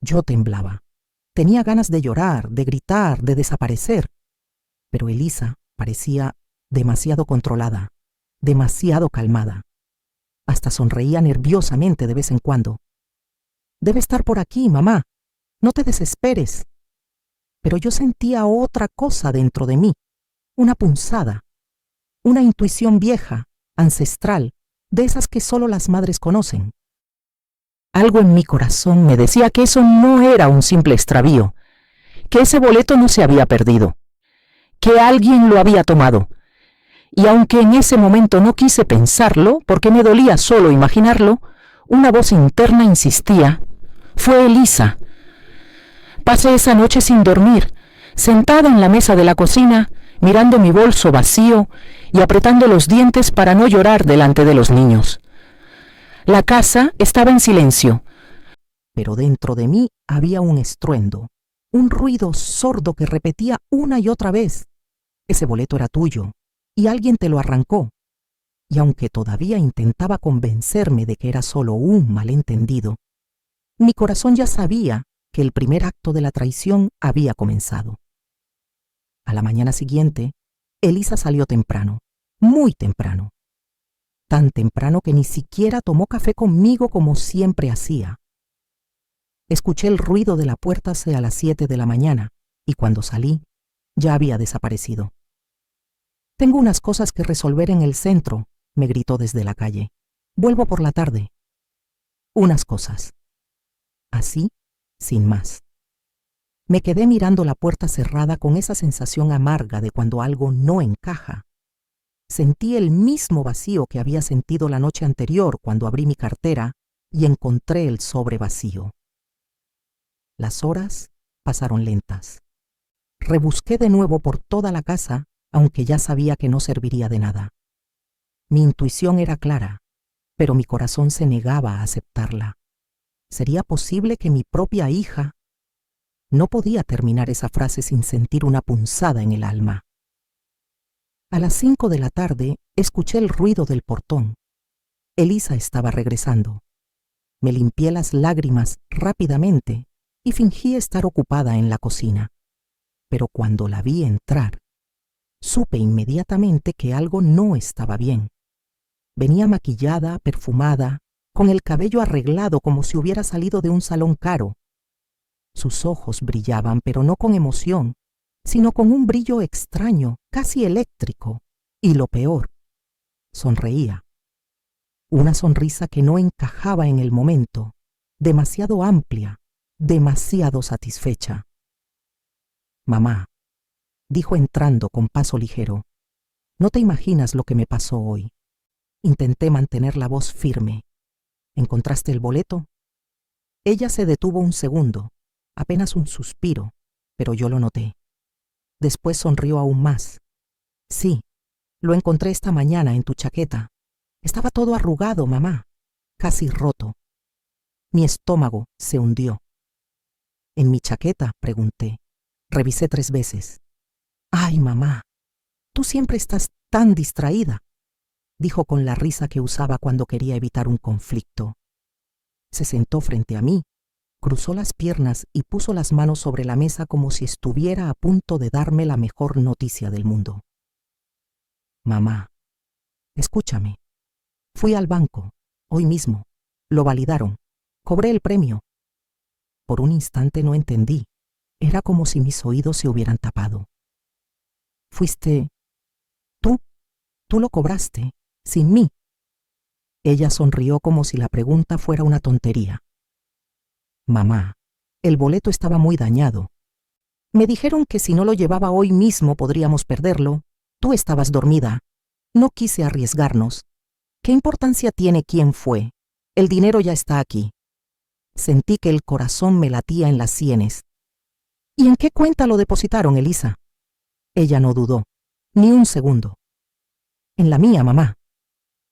Yo temblaba. Tenía ganas de llorar, de gritar, de desaparecer. Pero Elisa parecía demasiado controlada, demasiado calmada. Hasta sonreía nerviosamente de vez en cuando. «Debe estar por aquí, mamá. No te desesperes». Pero yo sentía otra cosa dentro de mí, una punzada, una intuición vieja, ancestral, de esas que solo las madres conocen. Algo en mi corazón me decía que eso no era un simple extravío, que ese boleto no se había perdido, que alguien lo había tomado. Y aunque en ese momento no quise pensarlo, porque me dolía solo imaginarlo, una voz interna insistía: «Fue Elisa». Pasé esa noche sin dormir, sentada en la mesa de la cocina, mirando mi bolso vacío y apretando los dientes para no llorar delante de los niños. La casa estaba en silencio, pero dentro de mí había un estruendo, un ruido sordo que repetía una y otra vez: «Ese boleto era tuyo, y alguien te lo arrancó». Y aunque todavía intentaba convencerme de que era solo un malentendido, mi corazón ya sabía que el primer acto de la traición había comenzado. A la mañana siguiente, Elisa salió temprano, muy temprano. Tan temprano que ni siquiera tomó café conmigo como siempre hacía. Escuché el ruido de la puerta hacia las 7 de la mañana y cuando salí, ya había desaparecido. «Tengo unas cosas que resolver en el centro», me gritó desde la calle. «Vuelvo por la tarde». Unas cosas. Así, sin más. Me quedé mirando la puerta cerrada con esa sensación amarga de cuando algo no encaja. Sentí el mismo vacío que había sentido la noche anterior cuando abrí mi cartera y encontré el sobre vacío. Las horas pasaron lentas. Rebusqué de nuevo por toda la casa, aunque ya sabía que no serviría de nada. Mi intuición era clara, pero mi corazón se negaba a aceptarla. ¿Sería posible que mi propia hija? No podía terminar esa frase sin sentir una punzada en el alma. A las 5 de la tarde escuché el ruido del portón. Elisa estaba regresando. Me limpié las lágrimas rápidamente y fingí estar ocupada en la cocina. Pero cuando la vi entrar, supe inmediatamente que algo no estaba bien. Venía maquillada, perfumada, con el cabello arreglado como si hubiera salido de un salón caro. Sus ojos brillaban, pero no con emoción, sino con un brillo extraño, casi eléctrico. Y lo peor, sonreía. Una sonrisa que no encajaba en el momento, demasiado amplia, demasiado satisfecha. Mamá, dijo entrando con paso ligero, no te imaginas lo que me pasó hoy. Intenté mantener la voz firme. ¿Encontraste el boleto? Ella se detuvo un segundo, apenas un suspiro, pero yo lo noté. Después sonrió aún más. Sí, lo encontré esta mañana en tu chaqueta. Estaba todo arrugado, mamá, casi roto. Mi estómago se hundió. ¿En mi chaqueta?, pregunté. Revisé 3 veces. Ay, mamá, tú siempre estás tan distraída, dijo con la risa que usaba cuando quería evitar un conflicto. Se sentó frente a mí, cruzó las piernas y puso las manos sobre la mesa como si estuviera a punto de darme la mejor noticia del mundo. Mamá, escúchame. Fui al banco, hoy mismo. Lo validaron. Cobré el premio. Por un instante no entendí. Era como si mis oídos se hubieran tapado. Fuiste... Tú lo cobraste, sin mí. Ella sonrió como si la pregunta fuera una tontería. Mamá, el boleto estaba muy dañado. Me dijeron que si no lo llevaba hoy mismo podríamos perderlo. Tú estabas dormida. No quise arriesgarnos. ¿Qué importancia tiene quién fue? El dinero ya está aquí. Sentí que el corazón me latía en las sienes. ¿Y en qué cuenta lo depositaron, Elisa? Ella no dudó, ni un segundo. En la mía, mamá.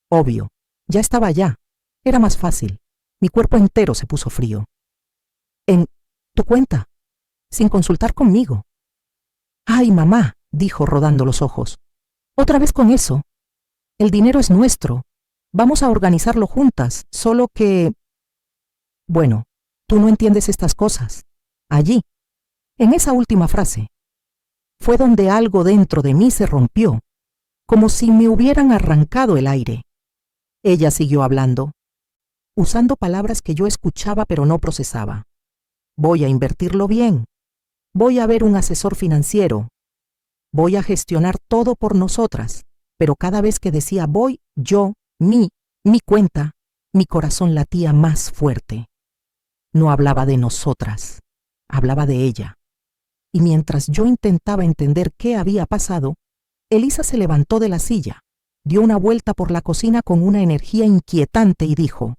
Obvio, ya estaba allá. Era más fácil. Mi cuerpo entero se puso frío. En tu cuenta, sin consultar conmigo. Ay, mamá, dijo rodando los ojos. Otra vez con eso. El dinero es nuestro. Vamos a organizarlo juntas, solo que... Bueno, tú no entiendes estas cosas. Allí, en esa última frase, fue donde algo dentro de mí se rompió, como si me hubieran arrancado el aire. Ella siguió hablando, usando palabras que yo escuchaba pero no procesaba. Voy a invertirlo bien. Voy a ver un asesor financiero. Voy a gestionar todo por nosotras. Pero cada vez que decía voy, yo, mi cuenta, mi corazón latía más fuerte. No hablaba de nosotras, hablaba de ella. Y mientras yo intentaba entender qué había pasado, Elisa se levantó de la silla, dio una vuelta por la cocina con una energía inquietante y dijo,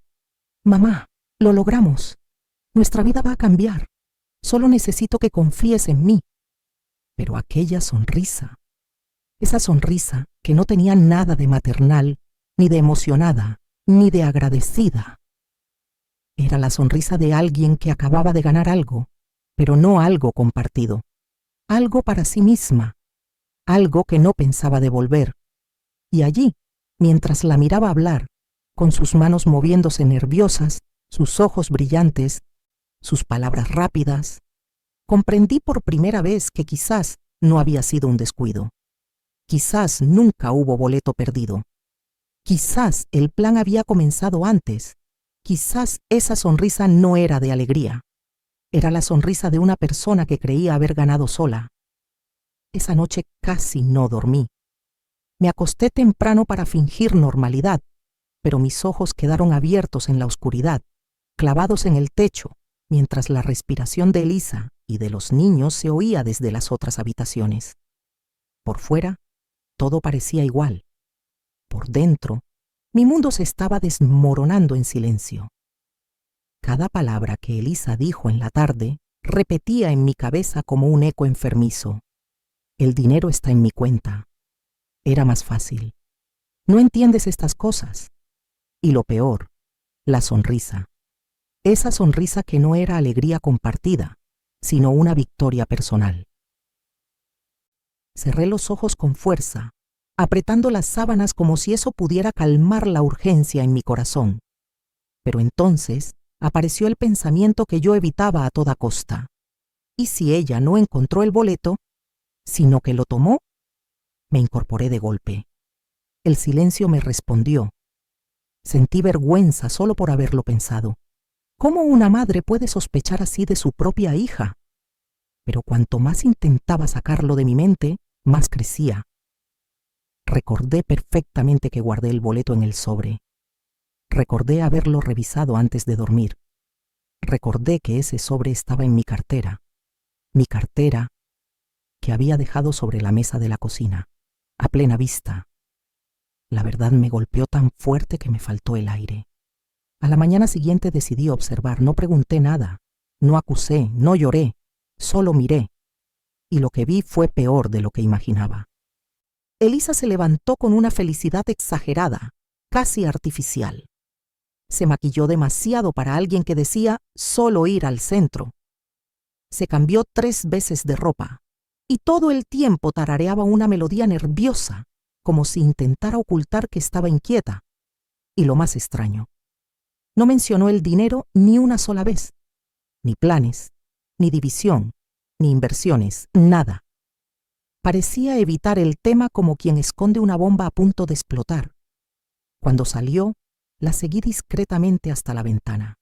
«Mamá, lo logramos. Nuestra vida va a cambiar. Solo necesito que confíes en mí». Pero aquella sonrisa, esa sonrisa que no tenía nada de maternal, ni de emocionada, ni de agradecida. Era la sonrisa de alguien que acababa de ganar algo, pero no algo compartido. Algo para sí misma, algo que no pensaba devolver. Y allí, mientras la miraba hablar, con sus manos moviéndose nerviosas, sus ojos brillantes, sus palabras rápidas, comprendí por primera vez que quizás no había sido un descuido. Quizás nunca hubo boleto perdido. Quizás el plan había comenzado antes. Quizás esa sonrisa no era de alegría. Era la sonrisa de una persona que creía haber ganado sola. Esa noche casi no dormí. Me acosté temprano para fingir normalidad, pero mis ojos quedaron abiertos en la oscuridad, clavados en el techo, mientras la respiración de Elisa y de los niños se oía desde las otras habitaciones. Por fuera, todo parecía igual. Por dentro, mi mundo se estaba desmoronando en silencio. Cada palabra que Elisa dijo en la tarde repetía en mi cabeza como un eco enfermizo. El dinero está en mi cuenta. Era más fácil. No entiendes estas cosas. Y lo peor, la sonrisa. Esa sonrisa que no era alegría compartida, sino una victoria personal. Cerré los ojos con fuerza, apretando las sábanas como si eso pudiera calmar la urgencia en mi corazón. Pero entonces apareció el pensamiento que yo evitaba a toda costa. ¿Y si ella no encontró el boleto, sino que lo tomó? Me incorporé de golpe. El silencio me respondió. Sentí vergüenza solo por haberlo pensado. ¿Cómo una madre puede sospechar así de su propia hija? Pero cuanto más intentaba sacarlo de mi mente, más crecía. Recordé perfectamente que guardé el boleto en el sobre. Recordé haberlo revisado antes de dormir. Recordé que ese sobre estaba en mi cartera que había dejado sobre la mesa de la cocina, a plena vista. La verdad me golpeó tan fuerte que me faltó el aire. A la mañana siguiente decidí observar, no pregunté nada, no acusé, no lloré, solo miré. Y lo que vi fue peor de lo que imaginaba. Elisa se levantó con una felicidad exagerada, casi artificial. Se maquilló demasiado para alguien que decía solo ir al centro. Se cambió 3 veces de ropa y todo el tiempo tarareaba una melodía nerviosa, como si intentara ocultar que estaba inquieta. Y lo más extraño, no mencionó el dinero ni una sola vez, ni planes, ni división, ni inversiones, nada. Parecía evitar el tema como quien esconde una bomba a punto de explotar. Cuando salió, la seguí discretamente hasta la ventana.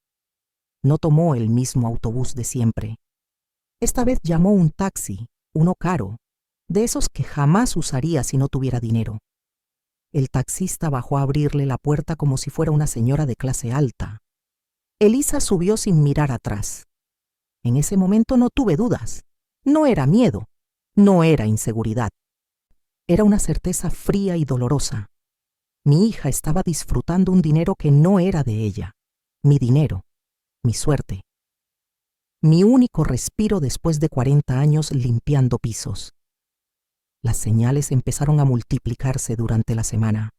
No tomó el mismo autobús de siempre. Esta vez llamó un taxi, uno caro, de esos que jamás usaría si no tuviera dinero. El taxista bajó a abrirle la puerta como si fuera una señora de clase alta. Elisa subió sin mirar atrás. En ese momento no tuve dudas. No era miedo, no era inseguridad. Era una certeza fría y dolorosa. Mi hija estaba disfrutando un dinero que no era de ella. Mi dinero, mi suerte. Mi único respiro después de 40 años limpiando pisos. Las señales empezaron a multiplicarse durante la semana.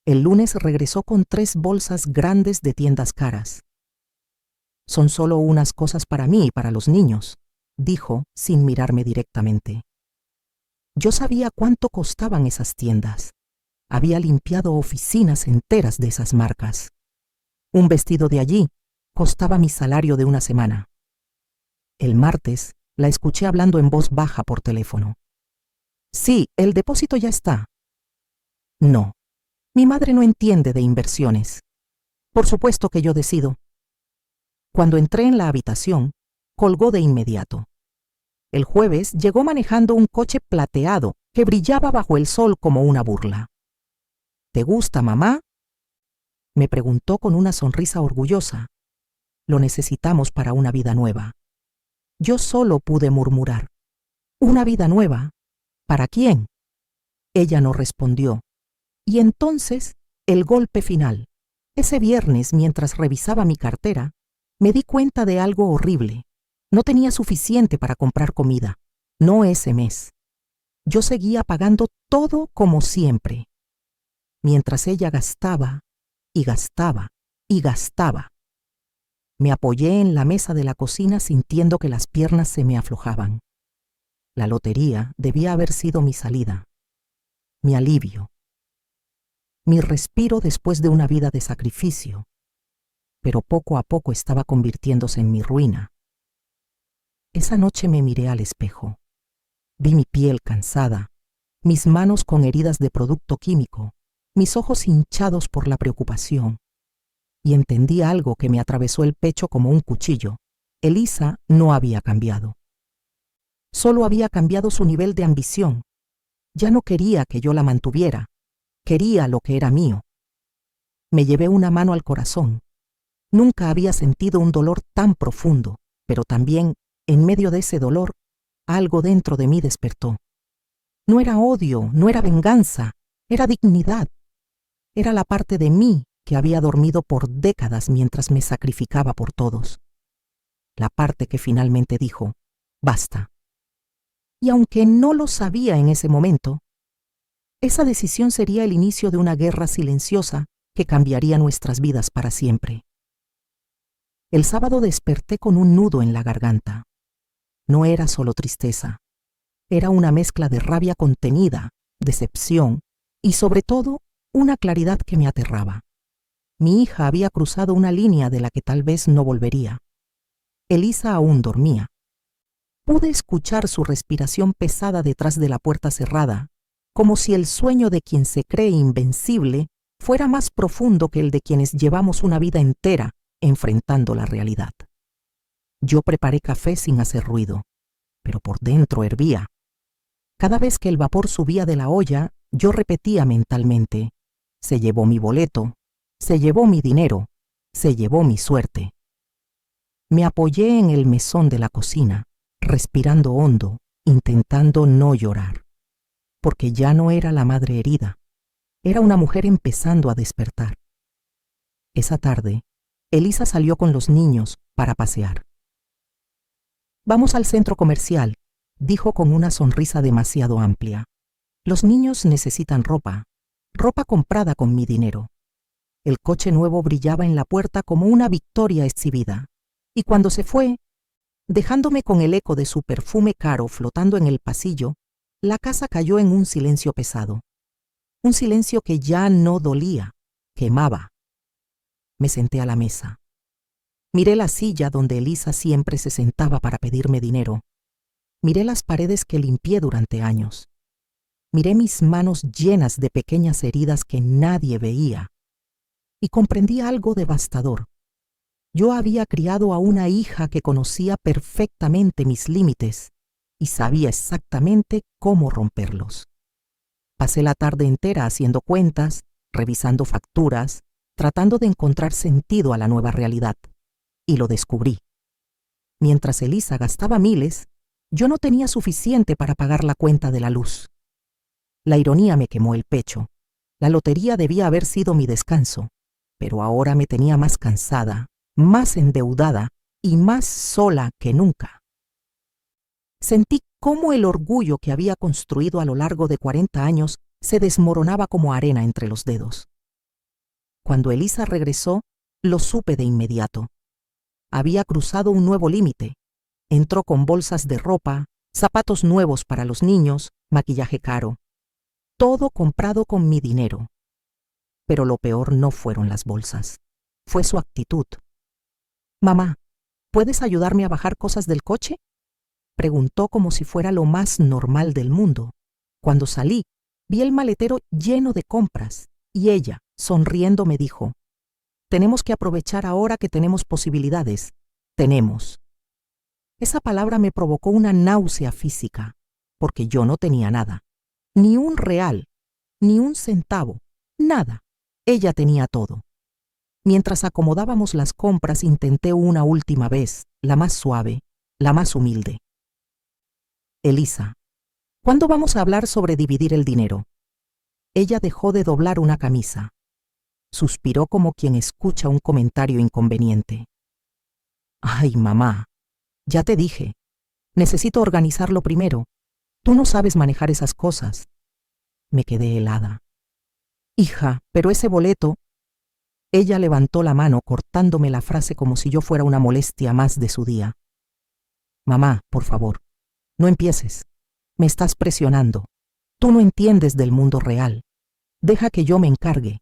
El lunes regresó con 3 bolsas grandes de tiendas caras. Son solo unas cosas para mí y para los niños, dijo sin mirarme directamente. Yo sabía cuánto costaban esas tiendas. Había limpiado oficinas enteras de esas marcas. Un vestido de allí costaba mi salario de una semana. El martes la escuché hablando en voz baja por teléfono. Sí, el depósito ya está. No, mi madre no entiende de inversiones. Por supuesto que yo decido. Cuando entré en la habitación, colgó de inmediato. El jueves llegó manejando un coche plateado que brillaba bajo el sol como una burla. ¿Te gusta, mamá?, me preguntó con una sonrisa orgullosa. Lo necesitamos para una vida nueva. Yo solo pude murmurar. ¿Una vida nueva? ¿Para quién? Ella no respondió. Y entonces, el golpe final. Ese viernes, mientras revisaba mi cartera, me di cuenta de algo horrible. No tenía suficiente para comprar comida. No ese mes. Yo seguía pagando todo como siempre. Mientras ella gastaba, y gastaba, y gastaba. Me apoyé en la mesa de la cocina sintiendo que las piernas se me aflojaban. La lotería debía haber sido mi salida, mi alivio, mi respiro después de una vida de sacrificio, pero poco a poco estaba convirtiéndose en mi ruina. Esa noche me miré al espejo. Vi mi piel cansada, mis manos con heridas de producto químico, mis ojos hinchados por la preocupación, y entendí algo que me atravesó el pecho como un cuchillo. Elisa no había cambiado. Solo había cambiado su nivel de ambición. Ya no quería que yo la mantuviera, quería lo que era mío. Me llevé una mano al corazón. Nunca había sentido un dolor tan profundo, pero también, en medio de ese dolor, algo dentro de mí despertó. No era odio, no era venganza, era dignidad. Era la parte de mí que había dormido por décadas mientras me sacrificaba por todos. La parte que finalmente dijo, basta. Y aunque no lo sabía en ese momento, esa decisión sería el inicio de una guerra silenciosa que cambiaría nuestras vidas para siempre. El sábado desperté con un nudo en la garganta. No era solo tristeza, era una mezcla de rabia contenida, decepción y sobre todo una claridad que me aterraba. Mi hija había cruzado una línea de la que tal vez no volvería. Elisa aún dormía. Pude escuchar su respiración pesada detrás de la puerta cerrada, como si el sueño de quien se cree invencible fuera más profundo que el de quienes llevamos una vida entera enfrentando la realidad. Yo preparé café sin hacer ruido, pero por dentro hervía. Cada vez que el vapor subía de la olla, yo repetía mentalmente: se llevó mi boleto, se llevó mi dinero, se llevó mi suerte. Me apoyé en el mesón de la cocina, respirando hondo, intentando no llorar, porque ya no era la madre herida, era una mujer empezando a despertar. Esa tarde, Elisa salió con los niños para pasear. «Vamos al centro comercial», dijo con una sonrisa demasiado amplia. «Los niños necesitan ropa comprada con mi dinero». El coche nuevo brillaba en la puerta como una victoria exhibida, y cuando se fue, dejándome con el eco de su perfume caro flotando en el pasillo, la casa cayó en un silencio pesado. Un silencio que ya no dolía, quemaba. Me senté a la mesa. Miré la silla donde Elisa siempre se sentaba para pedirme dinero. Miré las paredes que limpié durante años. Miré mis manos llenas de pequeñas heridas que nadie veía. Y comprendí algo devastador. Yo había criado a una hija que conocía perfectamente mis límites y sabía exactamente cómo romperlos. Pasé la tarde entera haciendo cuentas, revisando facturas, tratando de encontrar sentido a la nueva realidad. Y lo descubrí. Mientras Elisa gastaba miles, yo no tenía suficiente para pagar la cuenta de la luz. La ironía me quemó el pecho. La lotería debía haber sido mi descanso, pero ahora me tenía más cansada, más endeudada y más sola que nunca. Sentí cómo el orgullo que había construido a lo largo de 40 años se desmoronaba como arena entre los dedos. Cuando Elisa regresó, lo supe de inmediato. Había cruzado un nuevo límite. Entró con bolsas de ropa, zapatos nuevos para los niños, maquillaje caro. Todo comprado con mi dinero. Pero lo peor no fueron las bolsas. Fue su actitud. «Mamá, ¿puedes ayudarme a bajar cosas del coche?», preguntó como si fuera lo más normal del mundo. Cuando salí, vi el maletero lleno de compras y ella, sonriendo, me dijo: «Tenemos que aprovechar ahora que tenemos posibilidades. Tenemos». Esa palabra me provocó una náusea física, porque yo no tenía nada. Ni un real, ni un centavo, nada. Ella tenía todo. Mientras acomodábamos las compras, intenté una última vez, la más suave, la más humilde. «Elisa, ¿cuándo vamos a hablar sobre dividir el dinero?». Ella dejó de doblar una camisa. Suspiró como quien escucha un comentario inconveniente. «Ay, mamá, ya te dije, necesito organizarlo primero. Tú no sabes manejar esas cosas». Me quedé helada. «Hija, pero ese boleto…». Ella levantó la mano cortándome la frase como si yo fuera una molestia más de su día. «Mamá, por favor, no empieces. Me estás presionando. Tú no entiendes del mundo real. Deja que yo me encargue».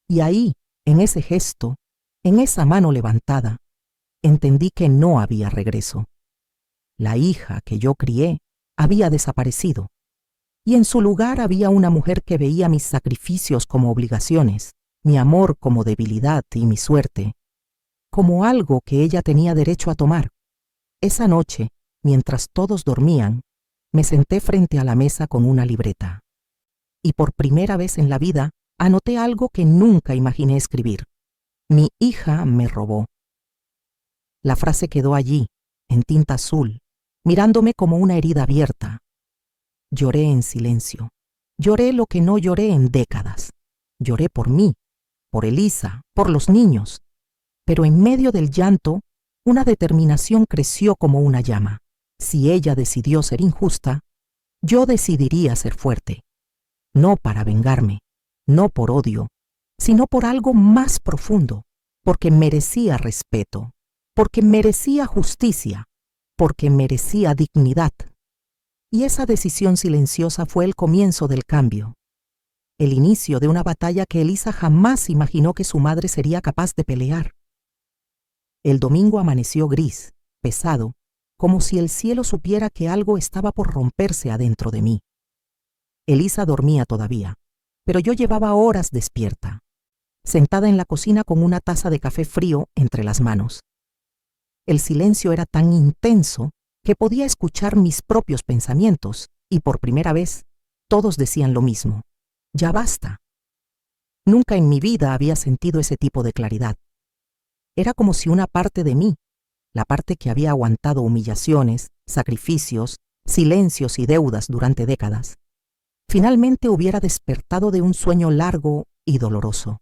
Y ahí, en ese gesto, en esa mano levantada, entendí que no había regreso. La hija que yo crié había desaparecido, y en su lugar había una mujer que veía mis sacrificios como obligaciones, mi amor como debilidad y mi suerte, como algo que ella tenía derecho a tomar. Esa noche, mientras todos dormían, me senté frente a la mesa con una libreta. Y por primera vez en la vida, anoté algo que nunca imaginé escribir. Mi hija me robó. La frase quedó allí, en tinta azul, mirándome como una herida abierta. Lloré en silencio. Lloré lo que no lloré en décadas. Lloré por mí, por Elisa, por los niños. Pero en medio del llanto, una determinación creció como una llama. Si ella decidió ser injusta, yo decidiría ser fuerte. No para vengarme, no por odio, sino por algo más profundo, porque merecía respeto, porque merecía justicia, porque merecía dignidad. Y esa decisión silenciosa fue el comienzo del cambio, el inicio de una batalla que Elisa jamás imaginó que su madre sería capaz de pelear. El domingo amaneció gris, pesado, como si el cielo supiera que algo estaba por romperse adentro de mí. Elisa dormía todavía. pero yo llevaba horas despierta, sentada en la cocina con una taza de café frío entre las manos. El silencio era tan intenso que podía escuchar mis propios pensamientos y por primera vez todos decían lo mismo: ya basta. Nunca en mi vida había sentido ese tipo de claridad. Era como si una parte de mí, la parte que había aguantado humillaciones, sacrificios, silencios y deudas durante décadas, finalmente hubiera despertado de un sueño largo y doloroso.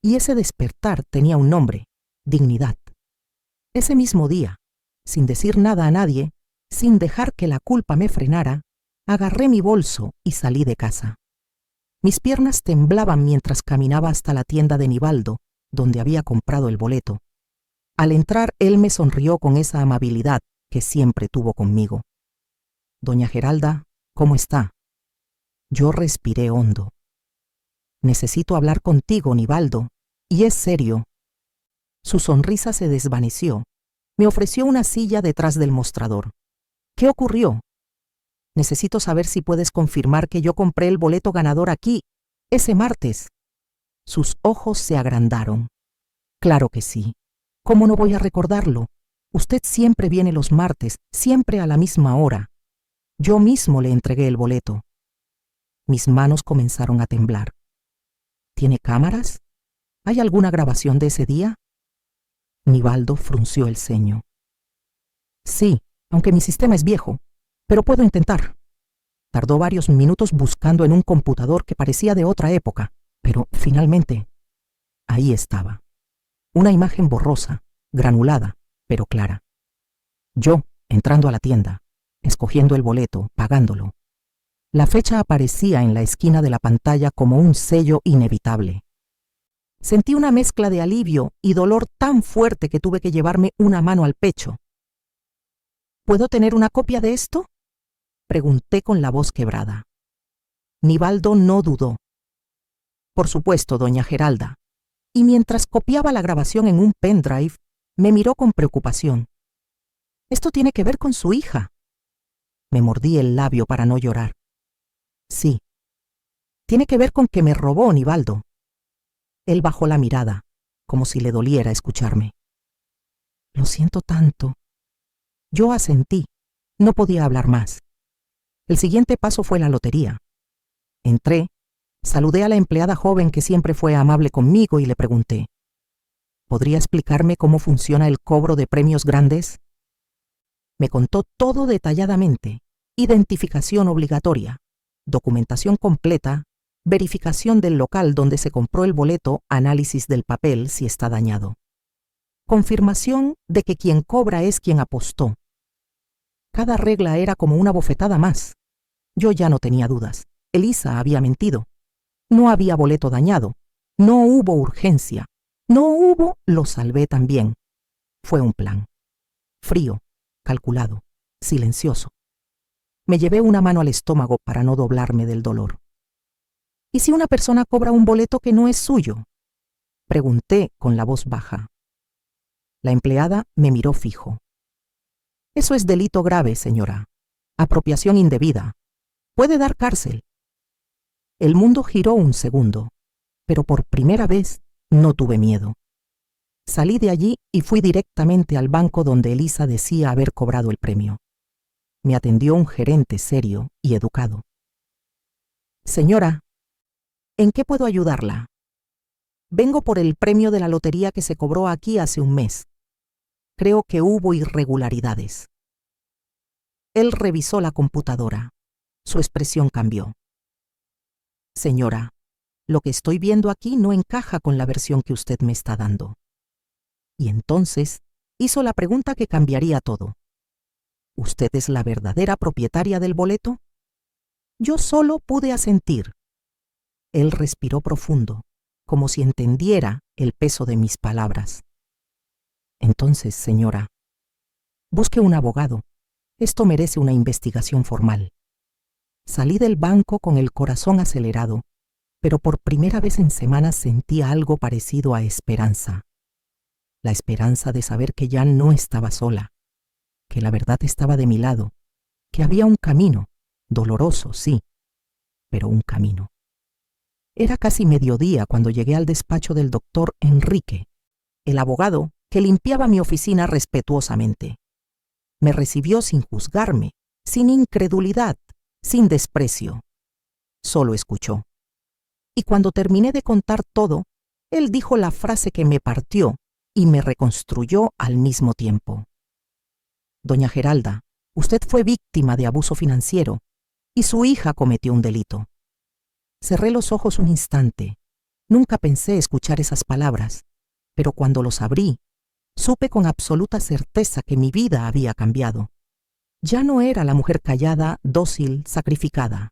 Y ese despertar tenía un nombre: dignidad. Ese mismo día, sin decir nada a nadie, sin dejar que la culpa me frenara, agarré mi bolso y salí de casa. Mis piernas temblaban mientras caminaba hasta la tienda de Nivaldo, donde había comprado el boleto. Al entrar, él me sonrió con esa amabilidad que siempre tuvo conmigo. «Doña Geralda, ¿cómo está?» Yo respiré hondo. «Necesito hablar contigo, Nivaldo, y es serio». Su sonrisa se desvaneció. Me ofreció una silla detrás del mostrador. «¿Qué ocurrió?» «Necesito saber si puedes confirmar que yo compré el boleto ganador aquí, ese martes». Sus ojos se agrandaron. «Claro que sí. ¿Cómo no voy a recordarlo? Usted siempre viene los martes, siempre a la misma hora. Yo mismo le entregué el boleto». Mis manos comenzaron a temblar. «¿Tiene cámaras? ¿Hay alguna grabación de ese día?» Nivaldo frunció el ceño. «Sí, aunque mi sistema es viejo, pero puedo intentar». Tardó varios minutos buscando en un computador que parecía de otra época, pero finalmente, ahí estaba. Una imagen borrosa, granulada, pero clara. Yo, entrando a la tienda, escogiendo el boleto, pagándolo. La fecha aparecía en la esquina de la pantalla como un sello inevitable. Sentí una mezcla de alivio y dolor tan fuerte que tuve que llevarme una mano al pecho. ¿Puedo tener una copia de esto?, pregunté con la voz quebrada. Nivaldo no dudó. «Por supuesto, doña Geralda». Y mientras copiaba la grabación en un pendrive, me miró con preocupación. «Esto tiene que ver con su hija». Me mordí el labio para no llorar. «Sí. Tiene que ver con que me robó Nivaldo». Él bajó la mirada, como si le doliera escucharme. «Lo siento tanto». Yo asentí. No podía hablar más. El siguiente paso fue la lotería. Entré, saludé a la empleada joven que siempre fue amable conmigo y le pregunté: ¿podría explicarme cómo funciona el cobro de premios grandes? Me contó todo detalladamente: identificación obligatoria, documentación completa, verificación del local donde se compró el boleto, análisis del papel si está dañado. Confirmación de que quien cobra es quien apostó. Cada regla era como una bofetada más. Yo ya no tenía dudas. Elisa había mentido. No había boleto dañado. No hubo urgencia. No hubo, lo salvé también. Fue un plan. Frío, calculado, silencioso. Me llevé una mano al estómago para no doblarme del dolor. ¿Y si una persona cobra un boleto que no es suyo?, pregunté con la voz baja. La empleada me miró fijo. «Eso es delito grave, señora. Apropiación indebida. Puede dar cárcel». El mundo giró un segundo, pero por primera vez no tuve miedo. Salí de allí y fui directamente al banco donde Elisa decía haber cobrado el premio. Me atendió un gerente serio y educado. «Señora, ¿en qué puedo ayudarla?» «Vengo por el premio de la lotería que se cobró aquí hace un mes. Creo que hubo irregularidades». Él revisó la computadora. Su expresión cambió. «Señora, lo que estoy viendo aquí no encaja con la versión que usted me está dando». Y entonces hizo la pregunta que cambiaría todo. «¿Usted es la verdadera propietaria del boleto?» Yo solo pude asentir. Él respiró profundo, como si entendiera el peso de mis palabras. «Entonces, señora, busque un abogado. Esto merece una investigación formal». Salí del banco con el corazón acelerado, pero por primera vez en semanas sentí algo parecido a esperanza. La esperanza de saber que ya no estaba sola, que la verdad estaba de mi lado, que había un camino, doloroso, sí, pero un camino. Era casi mediodía cuando llegué al despacho del doctor Enrique, el abogado que limpiaba mi oficina respetuosamente. Me recibió sin juzgarme, sin incredulidad, sin desprecio. Solo escuchó. Y cuando terminé de contar todo, él dijo la frase que me partió y me reconstruyó al mismo tiempo. Doña Geralda, usted fue víctima de abuso financiero y su hija cometió un delito. Cerré los ojos un instante. Nunca pensé escuchar esas palabras, pero cuando los abrí, supe con absoluta certeza que mi vida había cambiado. Ya no era la mujer callada, dócil, sacrificada.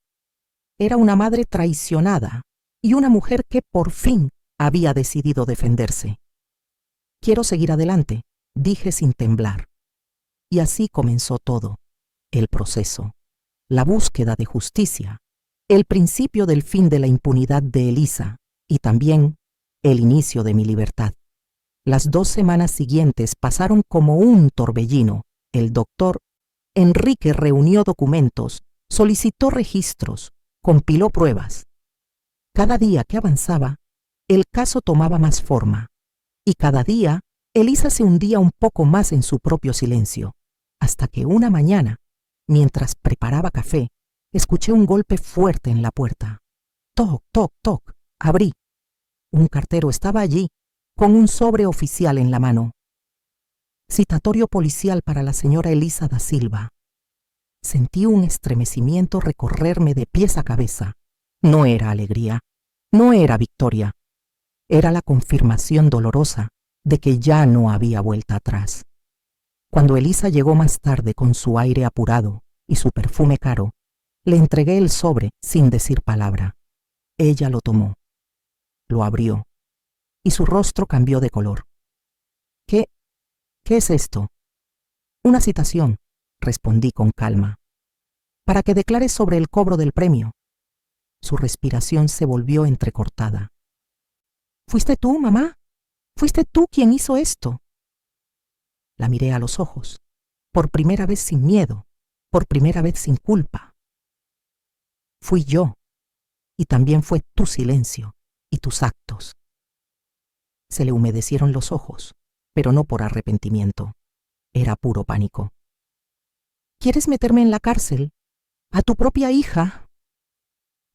Era una madre traicionada y una mujer que por fin había decidido defenderse. Quiero seguir adelante, dije sin temblar. Y así comenzó todo, el proceso, la búsqueda de justicia, el principio del fin de la impunidad de Elisa y también el inicio de mi libertad. Las 2 semanas siguientes pasaron como un torbellino. El doctor Enrique reunió documentos, solicitó registros, compiló pruebas. Cada día que avanzaba, el caso tomaba más forma, y cada día Elisa se hundía un poco más en su propio silencio, hasta que una mañana, mientras preparaba café, escuché un golpe fuerte en la puerta. Toc, toc, toc. Abrí. Un cartero estaba allí, con un sobre oficial en la mano. Citatorio policial para la señora Elisa da Silva. Sentí un estremecimiento recorrerme de pies a cabeza. No era alegría, no era victoria. Era la confirmación dolorosa de que ya no había vuelta atrás. Cuando Elisa llegó más tarde con su aire apurado y su perfume caro, le entregué el sobre sin decir palabra. Ella lo tomó, lo abrió, y su rostro cambió de color. ¿Qué es esto? Una citación, respondí con calma, para que declares sobre el cobro del premio. Su respiración se volvió entrecortada. ¿Fuiste tú, mamá? ¿Fuiste tú quien hizo esto? La miré a los ojos, por primera vez sin miedo, por primera vez sin culpa. Fui yo, y también fue tu silencio y tus actos. Se le humedecieron los ojos, pero no por arrepentimiento. Era puro pánico. ¿Quieres meterme en la cárcel? ¿A tu propia hija?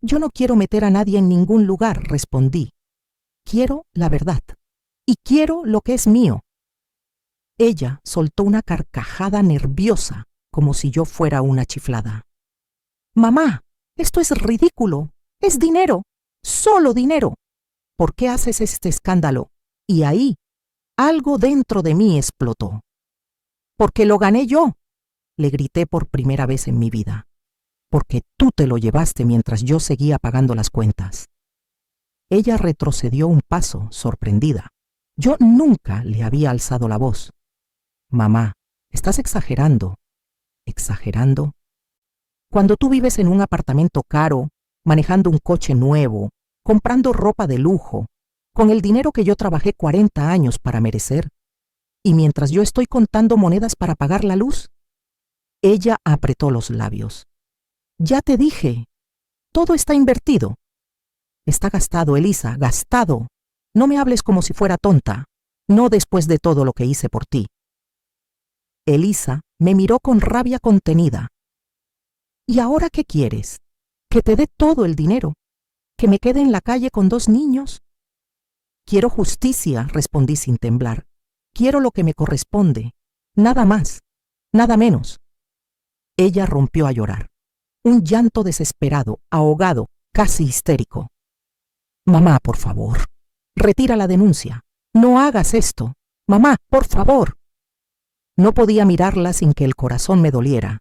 Yo no quiero meter a nadie en ningún lugar, respondí. Quiero la verdad, y quiero lo que es mío. Ella soltó una carcajada nerviosa, como si yo fuera una chiflada. Mamá, esto es ridículo. Es dinero, solo dinero. ¿Por qué haces este escándalo? Y ahí, algo dentro de mí explotó. Porque lo gané yo, le grité por primera vez en mi vida. Porque tú te lo llevaste mientras yo seguía pagando las cuentas. Ella retrocedió un paso, sorprendida. Yo nunca le había alzado la voz. Mamá, estás exagerando. ¿Exagerando? Cuando tú vives en un apartamento caro, manejando un coche nuevo, comprando ropa de lujo, con el dinero que yo trabajé 40 años para merecer, y mientras yo estoy contando monedas para pagar la luz, ella apretó los labios. Ya te dije, todo está invertido. Está gastado, Elisa, gastado. No me hables como si fuera tonta, no después de todo lo que hice por ti. Elisa me miró con rabia contenida. ¿Y ahora qué quieres? ¿Que te dé todo el dinero? ¿Que me quede en la calle con 2 niños? Quiero justicia, respondí sin temblar. Quiero lo que me corresponde. Nada más, nada menos. Ella rompió a llorar. Un llanto desesperado, ahogado, casi histérico. Mamá, por favor, retira la denuncia. No hagas esto. Mamá, por favor. No podía mirarla sin que el corazón me doliera,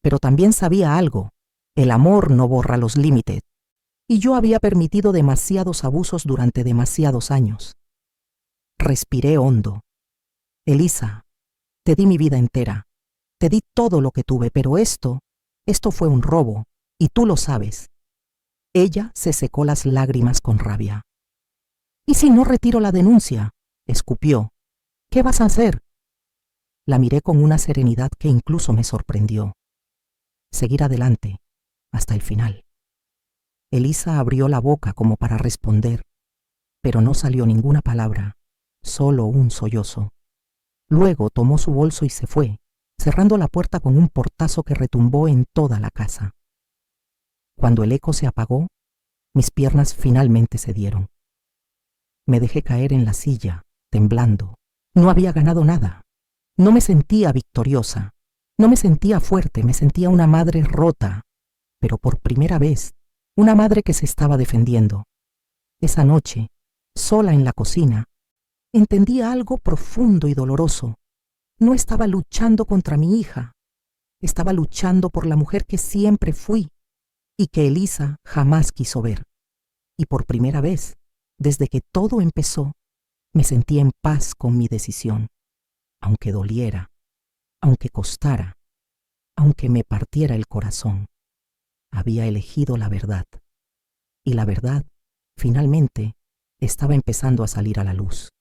pero también sabía algo. El amor no borra los límites, y yo había permitido demasiados abusos durante demasiados años. Respiré hondo. Elisa, te di mi vida entera, te di todo lo que tuve, pero esto fue un robo, y tú lo sabes. Ella se secó las lágrimas con rabia. ¿Y si no retiro la denuncia? Escupió. ¿Qué vas a hacer? La miré con una serenidad que incluso me sorprendió. Seguir adelante, hasta el final. Elisa abrió la boca como para responder, pero no salió ninguna palabra, solo un sollozo. Luego tomó su bolso y se fue, cerrando la puerta con un portazo que retumbó en toda la casa. Cuando el eco se apagó, mis piernas finalmente cedieron. Me dejé caer en la silla, temblando. No había ganado nada. No me sentía victoriosa. No me sentía fuerte, me sentía una madre rota, pero por primera vez, una madre que se estaba defendiendo. Esa noche, sola en la cocina, entendí algo profundo y doloroso. No estaba luchando contra mi hija, estaba luchando por la mujer que siempre fui y que Elisa jamás quiso ver. Y por primera vez, desde que todo empezó, me sentí en paz con mi decisión, aunque doliera, aunque costara, aunque me partiera el corazón. Había elegido la verdad, y la verdad, finalmente, estaba empezando a salir a la luz.